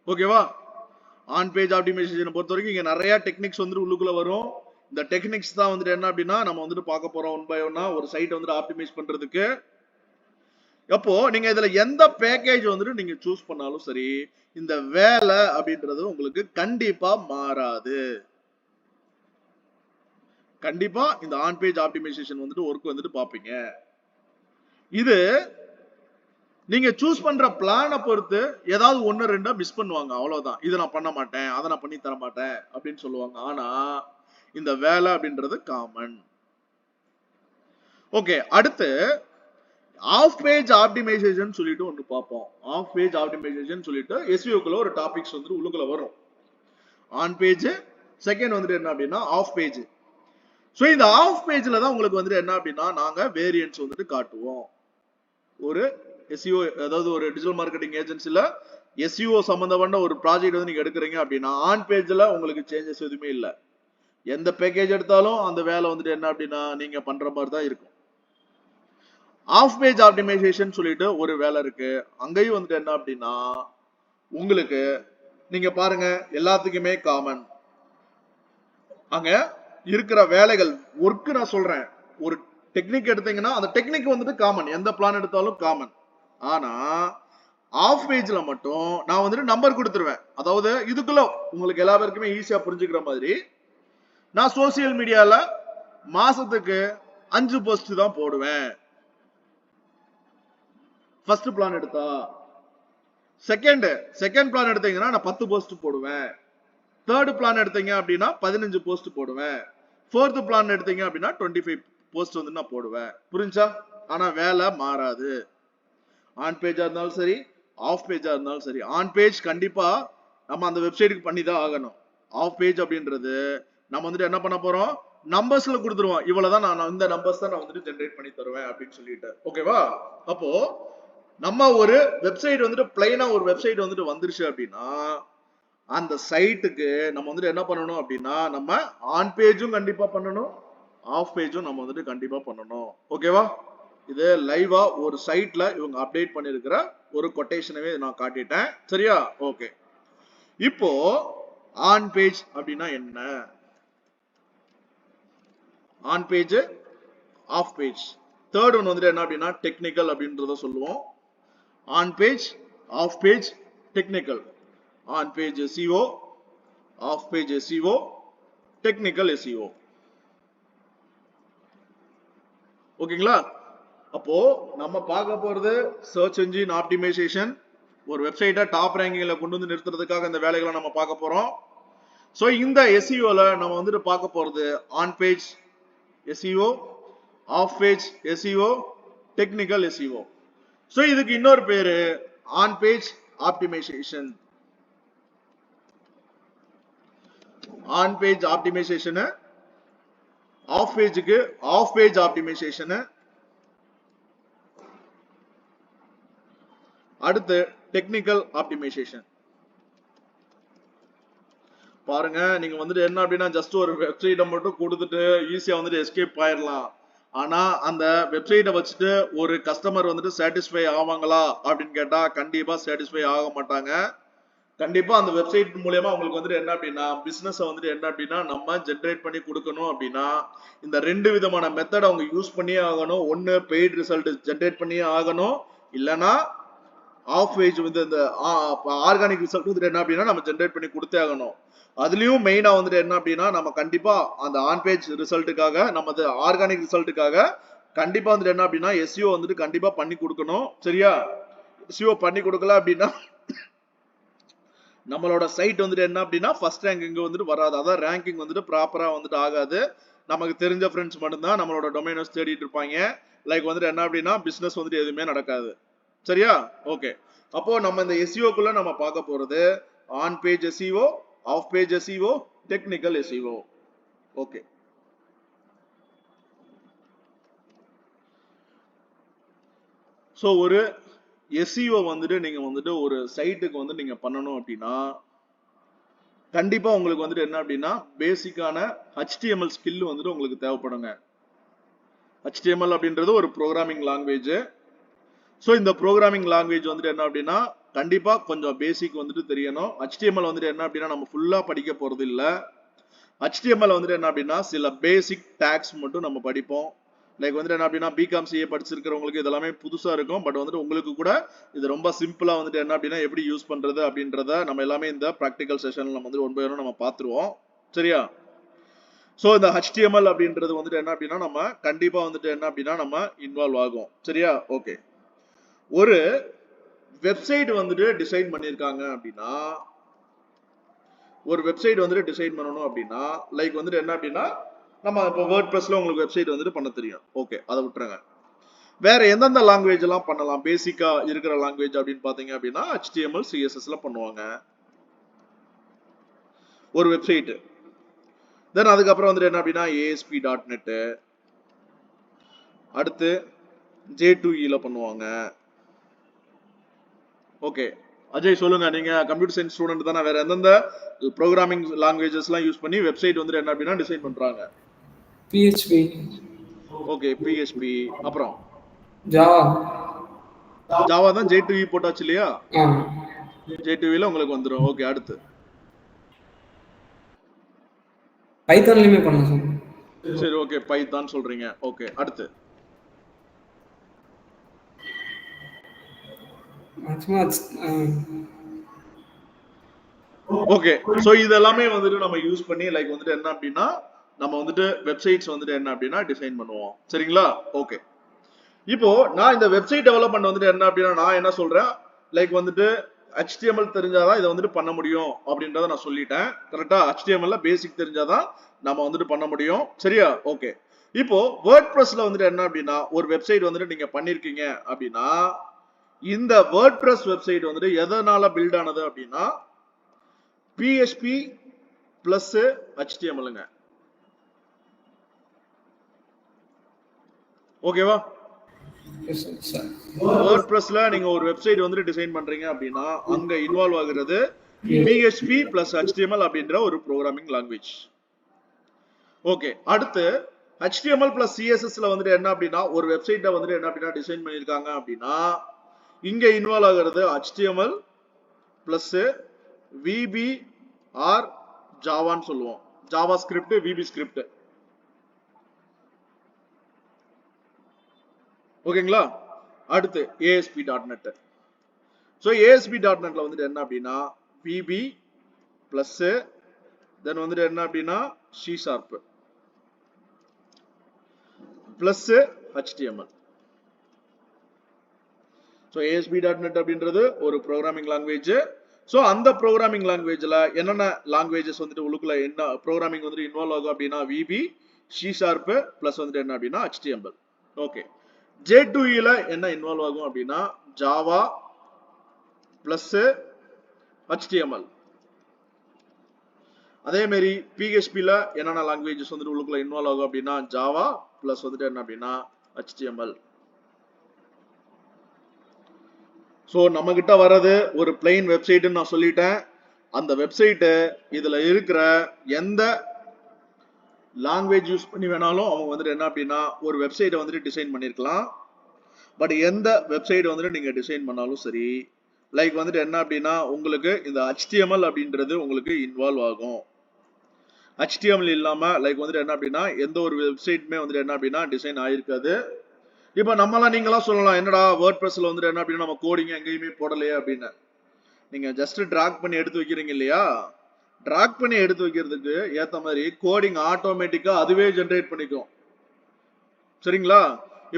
ஓகேவா? ஆன் பேஜ் ஆப்டிமைசேஷன் பொறுத்த வரைக்கும் இங்க நிறைய டெக்னிக்ஸ் வந்து உள்ளுக்குள்ள வரும். இந்த டெக்னிக்ஸ் தான் வந்துட்டு என்ன அப்படின்னா நம்ம வந்துட்டு பார்க்க போறோம் ஒன் பை ஒன்னா ஒரு சைட் வந்துட்டு ஆப்டிமைஸ் பண்றதுக்கு. அப்போ நீங்க இதுல எந்த பேக்கேஜ் வந்துட்டு நீங்க சூஸ் பண்ணாலும் சரி, இந்த வேலை அப்படின்றது உங்களுக்கு கண்டிப்பா மாறாது. கண்டிப்பா இந்த ஆன் பேஜ் ஆப்டிமைசேஷன் வந்துட்டு ஒர்க் வந்துட்டு பாப்பீங்க. இது நீங்க சூஸ் பண்ற பிளானை பொறுத்து ஏதாவது 1-2 மிஸ் பண்ணுவாங்க, அவ்வளவுதான். இதை நான் பண்ண மாட்டேன், அதை நான் பண்ணி தர மாட்டேன் அப்படின்னு சொல்லுவாங்க. ஆனா இந்த வேலை அப்படின்றது காமன். ஓகே, அடுத்து ஆஃப் பேஜ் ஆப்டிமைசேஷன் சொல்லிட்டு ஒன்று பார்ப்போம். ஆஃப் பேஜ் ஆப்டிமைசேஷன் சொல்லிட்டு SEOக்குள்ள ஒரு டாபிக்ஸ் வந்து உள்ளுக்குள்ள வரும். ஆன் பேஜ், செகண்ட் வந்துட்டு என்ன அப்படின்னா ஆஃப் பேஜ். ஸோ இந்த ஆஃப் பேஜ்ல தான் உங்களுக்கு வந்துட்டு என்ன அப்படின்னா நாங்க வேரியன்ஸ் வந்துட்டு காட்டுவோம். ஒரு SEO, அதாவது ஒரு டிஜிட்டல் மார்க்கெட்டிங் ஏஜென்சில SEO சம்பந்தப்பட்ட ஒரு ப்ராஜெக்ட் வந்து நீங்க எடுக்கிறீங்க அப்படின்னா ஆன் பேஜ்ல உங்களுக்கு சேஞ்சஸ் எதுவுமே இல்லை. எந்த பேக்கேஜ் எடுத்தாலும் அந்த வேலை வந்துட்டு என்ன அப்படின்னா நீங்க பண்ற மாதிரி தான் இருக்கும். ஆஃப் பேஜ் ஆப்டிமைசேஷன் சொல்லிட்டு ஒரு வேலை இருக்கு. அங்கேயும் வந்துட்டு என்ன அப்படின்னா உங்களுக்கு நீங்க பாருங்க எல்லாத்துக்குமே காமன். அங்க இருக்கிற வேலைகள் ஒர்க் நான் சொல்றேன். ஒரு டெக்னிக் எடுத்தீங்கன்னா அந்த டெக்னிக் வந்துட்டு காமன், எந்த பிளான் எடுத்தாலும் காமன். ஆனா ஆஃப் பேஜ்ல மட்டும் நான் வந்துட்டு நம்பர் கொடுத்துருவேன். அதாவது இதுக்குள்ள உங்களுக்கு எல்லா பேருக்குமே ஈஸியா புரிஞ்சுக்கிற மாதிரி நான் சோசியல் மீடியால மாசத்துக்கு 5 போஸ்ட் தான் போடுவேன். ஃபர்ஸ்ட் பிளான் எடுத்தா, செகண்ட் பிளான் எடுத்தீங்கன்னா நான் 10 போஸ்ட் போடுவேன். தேர்ட் பிளான் எடுத்தீங்க அப்படின்னா 15 போஸ்ட் போடுவேன். ஃபோர்த் பிளான் எடுத்தீங்க அப்படின்னா 25 போஸ்ட் வந்து நான் போடுவேன். புரிஞ்சா? ஆனா வேலை மாறாது. ஆன் பேஜா இருந்தாலும் சரி, ஆஃப் பேஜா இருந்தாலும் சரி. ஆன் பேஜ் கண்டிப்பா நம்ம அந்த வெப்சைட்டுக்கு பண்ணி தான் ஆகணும். ஆஃப் பேஜ் அப்படின்றது நம்ம வந்துட்டு என்ன பண்ண போறோம், நம்பர்ஸ்ல கொடுத்துருவோம். இவ்வளவுதான் நான் இந்த நம்பர்ஸ் தான் நான் வந்துட்டு ஜெனரேட் பண்ணி தருவேன் அப்படின்னு சொல்லிட்டு. ஓகேவா? அப்போ நம்ம ஒரு வெப்சைட் வந்துட்டு பிளைனா ஒரு வெப்சைட் வந்துட்டு வந்துருச்சு அப்படின்னா அந்த சைட்டுக்கு நம்ம வந்துட்டு என்ன பண்ணணும் அப்படின்னா நம்ம ஆன் பேஜும் கண்டிப்பா பண்ணணும், ஆஃப் பேஜும் நம்ம வந்துட்டு கண்டிப்பா பண்ணணும். ஓகேவா? இது லைவா ஒரு சைட்ல இவங்க அப்டேட் பண்ணிருக்கிற ஒரு கொட்டேஷனவே நான் காட்டிட்டேன். சரியா? ஓகே. இப்போ ஆன் பேஜ் அப்படின்னா என்ன, on page, off page. Third one வந்துட்டு என்ன அப்படின்னா டெக்னிக்கல் அப்படின்றத சொல்லுவோம். On page, off page, technical. On page SEO, off page SEO, technical SEO. ஓகேங்களா? அப்போ நம்ம பார்க்க போறது சர்ச் என்ஜின் ஆப்டிமைசேஷன். ஒரு வெப்சைட்டை டாப் ரேங்கிங்ல கொண்டு வந்து நிறுத்துறதுக்காக இந்த வேலைகளை நம்ம பார்க்க போறோம். சோ இந்த SEOல நம்ம வந்துட்டு பார்க்க போறது on page SEO, off page SEO, technical SEO. So இதுக்கு இன்னொரு பேரு on page optimization. On page optimization, off பேஜுக்கு ஆஃப் பேஜ் ஆப்டிமைசேஷன், அடுத்து டெக்னிக்கல் ஆப்டிமைசேஷன். பாருங்க, நீங்க வந்துட்டு என்ன அப்படின்னா ஜஸ்ட் ஒரு வெப்சைட்டை மட்டும் கொடுத்துட்டு ஈஸியா வந்துட்டு எஸ்கேப் ஆயிடலாம். ஆனா அந்த வெப்சைட்டை வச்சுட்டு ஒரு கஸ்டமர் வந்துட்டு சாட்டிஸ்ஃபை ஆவாங்களா அப்படின்னு கேட்டா கண்டிப்பா சாட்டிஸ்ஃபை ஆக மாட்டாங்க. கண்டிப்பா அந்த வெப்சைட் மூலமா உங்களுக்கு வந்துட்டு என்ன அப்படின்னா பிசினஸ் வந்துட்டு என்ன அப்படின்னா நம்ம ஜெனரேட் பண்ணி கொடுக்கணும் அப்படின்னா இந்த ரெண்டு விதமான மெத்தட் அவங்க யூஸ் பண்ணியே ஆகணும். ஒன்னு பெய்ட் ரிசல்ட் ஜெனரேட் பண்ணியே ஆகணும், இல்லனா ஆஃப் பேஜ் வந்து இந்த ஆர்கானிக் ரிசல்ட் வந்துட்டு என்ன அப்படின்னா நம்ம ஜெனரேட் பண்ணி கொடுத்தே ஆகணும். அதுலயும் மெயினா வந்துட்டு என்ன அப்படின்னா நம்ம கண்டிப்பா அந்த ஆன் பேஜ் ரிசல்ட்டுக்காக நம்ம ஆர்கானிக் ரிசல்ட்டுக்காக கண்டிப்பா வந்துட்டு என்ன அப்படின்னா SEO வந்துட்டு கண்டிப்பா பண்ணி கொடுக்கணும். சரியா? SEO பண்ணி கொடுக்கல அப்படின்னா நம்மளோட சைட் வந்துட்டு என்ன அப்படின்னா ஃபர்ஸ்ட் ரேங்கிங் வந்துட்டு வராது. அதான் ரேங்கிங் வந்துட்டு ப்ராப்பரா வந்துட்டு ஆகாது. நமக்கு தெரிஞ்ச ஃப்ரெண்ட்ஸ் மட்டும்தான் நம்மளோட டொமைனஸ் தேடிட்டு இருப்பாங்க. லைக் வந்துட்டு என்ன அப்படின்னா பிசினஸ் வந்துட்டு எதுவுமே நடக்காது. சரியா? ஓகே. அப்போ நம்ம இந்த SEO-க்குள்ள நம்ம பார்க்க போறது on page SEO, off page SEO, technical SEO. Okay. So ஒரு SEO வந்துட்டு நீங்க வந்துட்டு ஒரு சைட்டுக்கு வந்து நீங்க பண்ணணும் அப்படின்னா கண்டிப்பா உங்களுக்கு வந்துட்டு என்ன அப்படின்னா பேசிக்கான HTML ஸ்கில் வந்துட்டு உங்களுக்கு தேவைப்படுங்க. HTML அப்படின்றது ஒரு ப்ரோக்ராமிங் லாங்குவேஜ். சோ இந்த ப்ரோக்ராமிங் லாங்குவேஜ் வந்துட்டு என்ன அப்படின்னா கண்டிப்பா கொஞ்சம் பேசிக் வந்துட்டு தெரியணும். HTML வந்துட்டு என்ன அப்படின்னா நம்ம ஃபுல்லா படிக்க போறது இல்ல. HTML வந்துட்டு என்ன அப்படின்னா சில பேசிக் டாக்ஸ் மட்டும் நம்ம படிப்போம். லைக் வந்துட்டு என்ன அப்படின்னா BCom CA படிச்சிருக்கிறவங்களுக்கு இதெல்லாமே புதுசா இருக்கும். பட் வந்துட்டு உங்களுக்கு கூட இது ரொம்ப சிம்பிளா வந்துட்டு என்ன அப்படின்னா எப்படி யூஸ் பண்றது அப்படின்றத நம்ம எல்லாமே இந்த ப்ராக்டிகல் செஷன்ல நம்ம வந்து ஒன் பை ஒன் நம்ம பார்த்துருவோம். சரியா? சோ இந்த HTML அப்படின்றது வந்துட்டு என்ன அப்படின்னா நம்ம கண்டிப்பா வந்துட்டு என்ன அப்படின்னா நம்ம இன்வால்வ் ஆகும். சரியா? ஓகே. ஒரு வெப்சைட் வந்துட்டு டிசைன் பண்ணிருக்காங்க அப்படின்னா ஒரு வெப்சைட் வந்துட்டு டிசைன் பண்ணணும் அப்படின்னா லைக் வந்துட்டு என்ன அப்படின்னா நம்ம இப்போ வேர்ட்பிரஸ்ல உங்களுக்கு வெப்சைட் வந்துட்டு பண்ண தெரியும். ஓகே, அதை விட்டுருங்க. வேற எந்தெந்த லாங்குவேஜ் எல்லாம் பண்ணலாம் பேசிக்கா இருக்கிற லாங்குவேஜ் அப்படின்னு பாத்தீங்க அப்படின்னா HTML CSS ல பண்ணுவாங்க ஒரு வெப்சைட். தென் அதுக்கப்புறம் வந்துட்டு என்ன அப்படின்னா ASP.NET, அடுத்து J2E ல பண்ணுவாங்க. ஓகே, அஜய் சொல்லுங்க, நீங்க கம்ப்யூட்டர் சயின்ஸ் ஸ்டூடெண்ட் தானே, வேற எந்தெந்த ப்ரோக்ராமிங் லாங்குவேஜஸ் எல்லாம் யூஸ் பண்ணி வெப்சைட் வந்துட்டு என்ன அப்படின்னா டிசைன் பண்றாங்க? PHP. Okay, PHP. அப்புறம் Java. ஜாவா தான் J2E போட்டாச்சு இல்லையா? ஆ. J2E ல உங்களுக்கு வந்துரும். ஓகே, அடுத்து பைத்தான்லயுமே பண்ணலாம் சார். சரி, ஓகே, பைத்தான் சொல்றீங்க. ஓகே, அடுத்து ஓகே. சோ இது எல்லாமே வந்துட்டு நம்ம யூஸ் பண்ணி லைக் வந்துட்டு என்ன அப்படின்னா நம்ம வந்துட்டு வெப்சைட்ஸ் வந்துட்டு என்ன அப்படின்னா டிசைன் பண்ணுவோம். சரிங்களா? ஓகே. இப்போ நான் இந்த வெப்சைட் டெவலப்மெண்ட் வந்துட்டு என்ன அப்படின்னா நான் என்ன சொல்றேன், லைக் வந்துட்டு HTML தெரிஞ்சாதான் இதை வந்துட்டு பண்ண முடியும் அப்படின்றத நான் சொல்லிட்டேன். கரெக்டா? HTML ல பேசிக் தெரிஞ்சாதான் நம்ம வந்துட்டு பண்ண முடியும். சரியா? ஓகே. இப்போ வேர்ட்பிரஸ்ல வந்துட்டு என்ன அப்படின்னா ஒரு வெப்சைட் வந்துட்டு நீங்க பண்ணிருக்கீங்க அப்படின்னா இந்த வேர்ட்பிரஸ் வெப்சைட் வந்துட்டு எதனால பில்ட் ஆனது அப்படின்னா PHP பிளஸ் HTMLங்க. ஓகேவா? வேர்ட்பிரஸ்ல நீங்க ஒரு வெப்சைட் வந்துட்டு டிசைன் பண்றீங்க அப்படின்னா அங்க இன்வால்வ் ஆகுறது PHP plus HTML அப்படின்ற ஒரு ப்ரோக்ராமிங் லாங்குவேஜ். ஓகே, அடுத்து HTML plus CSS ல வந்துட்டு என்ன அப்படின்னா ஒரு வெப்சைட்டை வந்துட்டு என்ன அப்படின்னா டிசைன் பண்ணியிருக்காங்க அப்படின்னா இங்க இன்வால்வ் ஆகிறது HTML plus VB or ஜாவான்னு சொல்லுவோம். Java script, VB script. ஓகேங்களா? அடுத்து ASP.NET. ஸோ ASP.NETல வந்துட்டு என்ன அப்படின்னா VB plus தென் வந்துட்டு என்ன அப்படின்னா C# plus HTML. So ASP.NET அப்படின்றது ஒரு ப்ரோக்ராமிங் லாங்குவேஜ். ஸோ அந்த ப்ரோக்ராமிங் லாங்குவேஜ்ல என்னென்ன லாங்குவேஜஸ் வந்துட்டு உள்ளுக்குள்ள என்ன ப்ரோக்ராமிங் வந்துட்டு இன்வால்வ் ஆகும் அப்படின்னா VB, C# பிளஸ் வந்துட்டு என்ன அப்படின்னா HTML. ஓகே, J2E ல என்ன இன்வால்வ் ஆகும் அப்படின்னா ஜாவா பிளஸ் HTML. அதே மாதிரி PHP ல என்னென்ன லாங்குவேஜஸ் வந்துட்டு உள்ளுக்குள்ள இன்வால்வ் ஆகும் அப்படின்னா ஜாவா பிளஸ் வந்துட்டு என்ன அப்படின்னா HTML. ஸோ நம்ம கிட்ட வர்றது ஒரு பிளெயின் வெப்சைட்னு நான் சொல்லிட்டேன். அந்த வெப்சைட்டு இதுல இருக்கிற எந்த லாங்குவேஜ் யூஸ் பண்ணி வேணாலும் அவங்க வந்துட்டு என்ன அப்படின்னா ஒரு வெப்சைட்டை வந்துட்டு டிசைன் பண்ணிருக்கலாம். பட் எந்த வெப்சைட் வந்துட்டு நீங்க டிசைன் பண்ணாலும் சரி, லைக் வந்துட்டு என்ன அப்படின்னா உங்களுக்கு இந்த HTML அப்படின்றது உங்களுக்கு இன்வால்வ் ஆகும். HTML இல்லாம லைக் வந்துட்டு என்ன அப்படின்னா எந்த ஒரு வெப்சைட்டுமே வந்துட்டு என்ன அப்படின்னா டிசைன் ஆயிருக்காது. இப்ப நம்மளாம் நீங்களாம் சொல்லலாம், என்னடா வேர்ட்பிரஸ்ல வந்துட்டு என்ன அப்படின்னா நம்ம கோடிங் எங்கேயுமே போடலையே அப்படின்னு. நீங்க ஜஸ்ட் டிராக் பண்ணி எடுத்து வைக்கிறீங்க இல்லையா? டிராக் பண்ணி எடுத்து வைக்கிறதுக்கு ஏத்த மாதிரி கோடிங் ஆட்டோமேட்டிக்கா அதுவே ஜெனரேட் பண்ணிக்கும். சரிங்களா?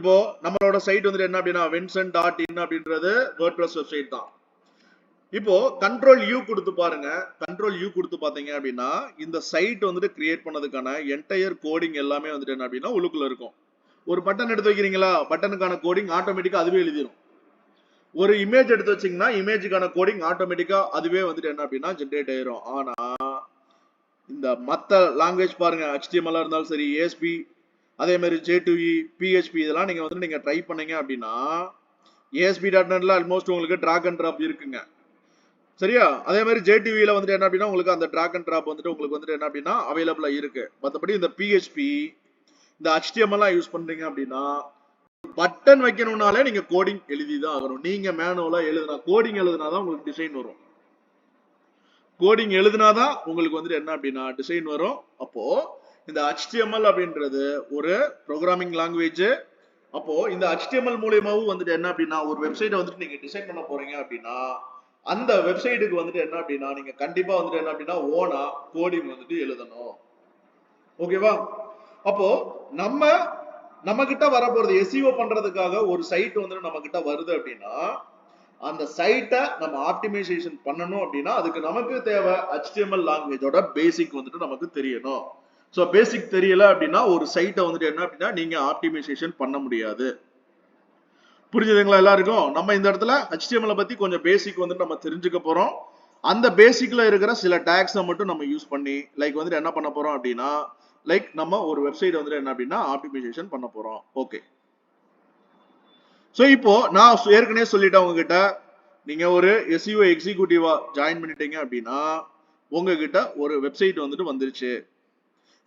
இப்போ நம்மளோட சைட் வந்துட்டு என்ன அப்படின்னா vincent.in அப்படின்றது வேர்ட்பிரஸ் வெப்சைட் தான். இப்போ கண்ட்ரோல் U கொடுத்து பாருங்க. கண்ட்ரோல் U கொடுத்து பாத்தீங்க அப்படின்னா இந்த சைட் வந்துட்டு கிரியேட் பண்ணதுக்கான என்டையர் கோடிங் எல்லாமே வந்துட்டு என்ன அப்படின்னா உள்ளுக்குள்ள இருக்கும். ஒரு பட்டன் எடுத்து வைக்கிறீங்களா, பட்டனுக்கான கோடிங் ஆட்டோமேட்டிக்கா அதுவே எழுதிடும். ஒரு இமேஜ் எடுத்து வச்சீங்கன்னா இமேஜுக்கான கோடிங் ஆட்டோமேட்டிக்கா அதுவே வந்துட்டு என்ன அப்படின்னா ஜெனரேட் ஆயிரும். ஆனா இந்த மத்த லாங்குவேஜ் பாருங்க, HTML இருந்தாலும் சரி, ASP, அதே மாதிரி J2E, PHP இதெல்லாம் நீங்க வந்துட்டு நீங்க ட்ரை பண்ணீங்க அப்படின்னா ASP.NETல ஆல்மோஸ்ட் உங்களுக்கு டிராக் அண்ட் டிராப் இருக்குங்க. சரியா? அதே மாதிரி J2E ல வந்துட்டு என்ன அப்படின்னா உங்களுக்கு அந்த டிராக் அண்ட் டிராப் வந்துட்டு உங்களுக்கு வந்துட்டு என்ன அப்படின்னா அவைலபிளா இருக்கு. மற்றபடி இந்த PHP, இந்த HTML யூஸ் பண்றீங்க அப்படின்னா பட்டன் வைக்கணும்னாலே நீங்க கோடிங் எழுதி தான் ஆகணும். நீங்க மேனுவலா எழுதுனா கோடிங் எழுதுனாதான் உங்களுக்கு டிசைன் வரும். கோடிங் எழுதுனாதான் உங்களுக்கு வந்துட்டு என்ன அப்படின்னா டிசைன் வரும். அப்போ இந்த HTML அப்படின்றது ஒரு ப்ரோக்ராமிங் லாங்குவேஜ். அப்போ இந்த HTML மூலமாவும் வந்துட்டு என்ன அப்படின்னா ஒரு வெப்சைட்டை வந்துட்டு நீங்க டிசைன் பண்ண போறீங்க அப்படின்னா அந்த வெப்சைட்டுக்கு வந்துட்டு என்ன அப்படின்னா நீங்க கண்டிப்பா வந்துட்டு என்ன அப்படின்னா ஓனா கோடிங் வந்துட்டு எழுதணும். ஓகேவா? அப்போ நம்ம கிட்ட வர போறது SEO பண்றதுக்காக ஒரு சைட் வந்துட்டு நம்ம கிட்ட வருது அப்படின்னா அந்த சைட்டை நம்ம ஆப்டிமைசேஷன் பண்ணணும் அப்படின்னா அதுக்கு நமக்கு தேவை HTML லாங்குவேஜோட பேசிக் வந்துட்டு நமக்கு தெரியணும். ஸோ பேசிக் தெரியல அப்படின்னா ஒரு சைட்டை வந்துட்டு என்ன அப்படின்னா நீங்க ஆப்டிமைசேஷன் பண்ண முடியாது. புரிஞ்சுதுங்களா எல்லாருக்கும்? நம்ம இந்த இடத்துல HTML பத்தி கொஞ்சம் பேசிக் வந்துட்டு நம்ம தெரிஞ்சுக்க போறோம். அந்த பேசிக்ல இருக்கிற சில டேக்ஸை மட்டும் நம்ம யூஸ் பண்ணி லைக் வந்துட்டு என்ன பண்ண போறோம் அப்படின்னா லைக் நம்ம ஒரு வெப்சைட் வந்துட்டு என்ன அப்படின்னா ஆப்டிமைசேஷன் பண்ண போறோம். ஓகே, சோ இப்போ நான் ஏற்கனவே சொல்லிட்டேன் உங்ககிட்ட, நீங்க ஒரு SEO எக்ஸிக்யூட்டிவா ஜாயின் பண்ணிட்டீங்க அப்படின்னா உங்ககிட்ட ஒரு வெப்சைட் வந்துட்டு வந்துருச்சு.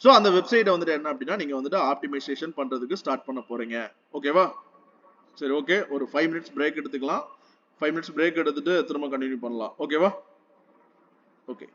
சோ அந்த வெப்சைட்டை வந்துட்டு என்ன அப்படின்னா நீங்க வந்துட்டு ஆப்டிமைசேஷன் பண்றதுக்கு ஸ்டார்ட் பண்ண போறீங்க. ஓகேவா? சரி, ஓகே, ஒரு 5 மினிட்ஸ் பிரேக் எடுத்துக்கலாம். 5 மினிட்ஸ் பிரேக் எடுத்துட்டு திரும்ப கண்டினியூ பண்ணலாம். ஓகேவா? ஓகே.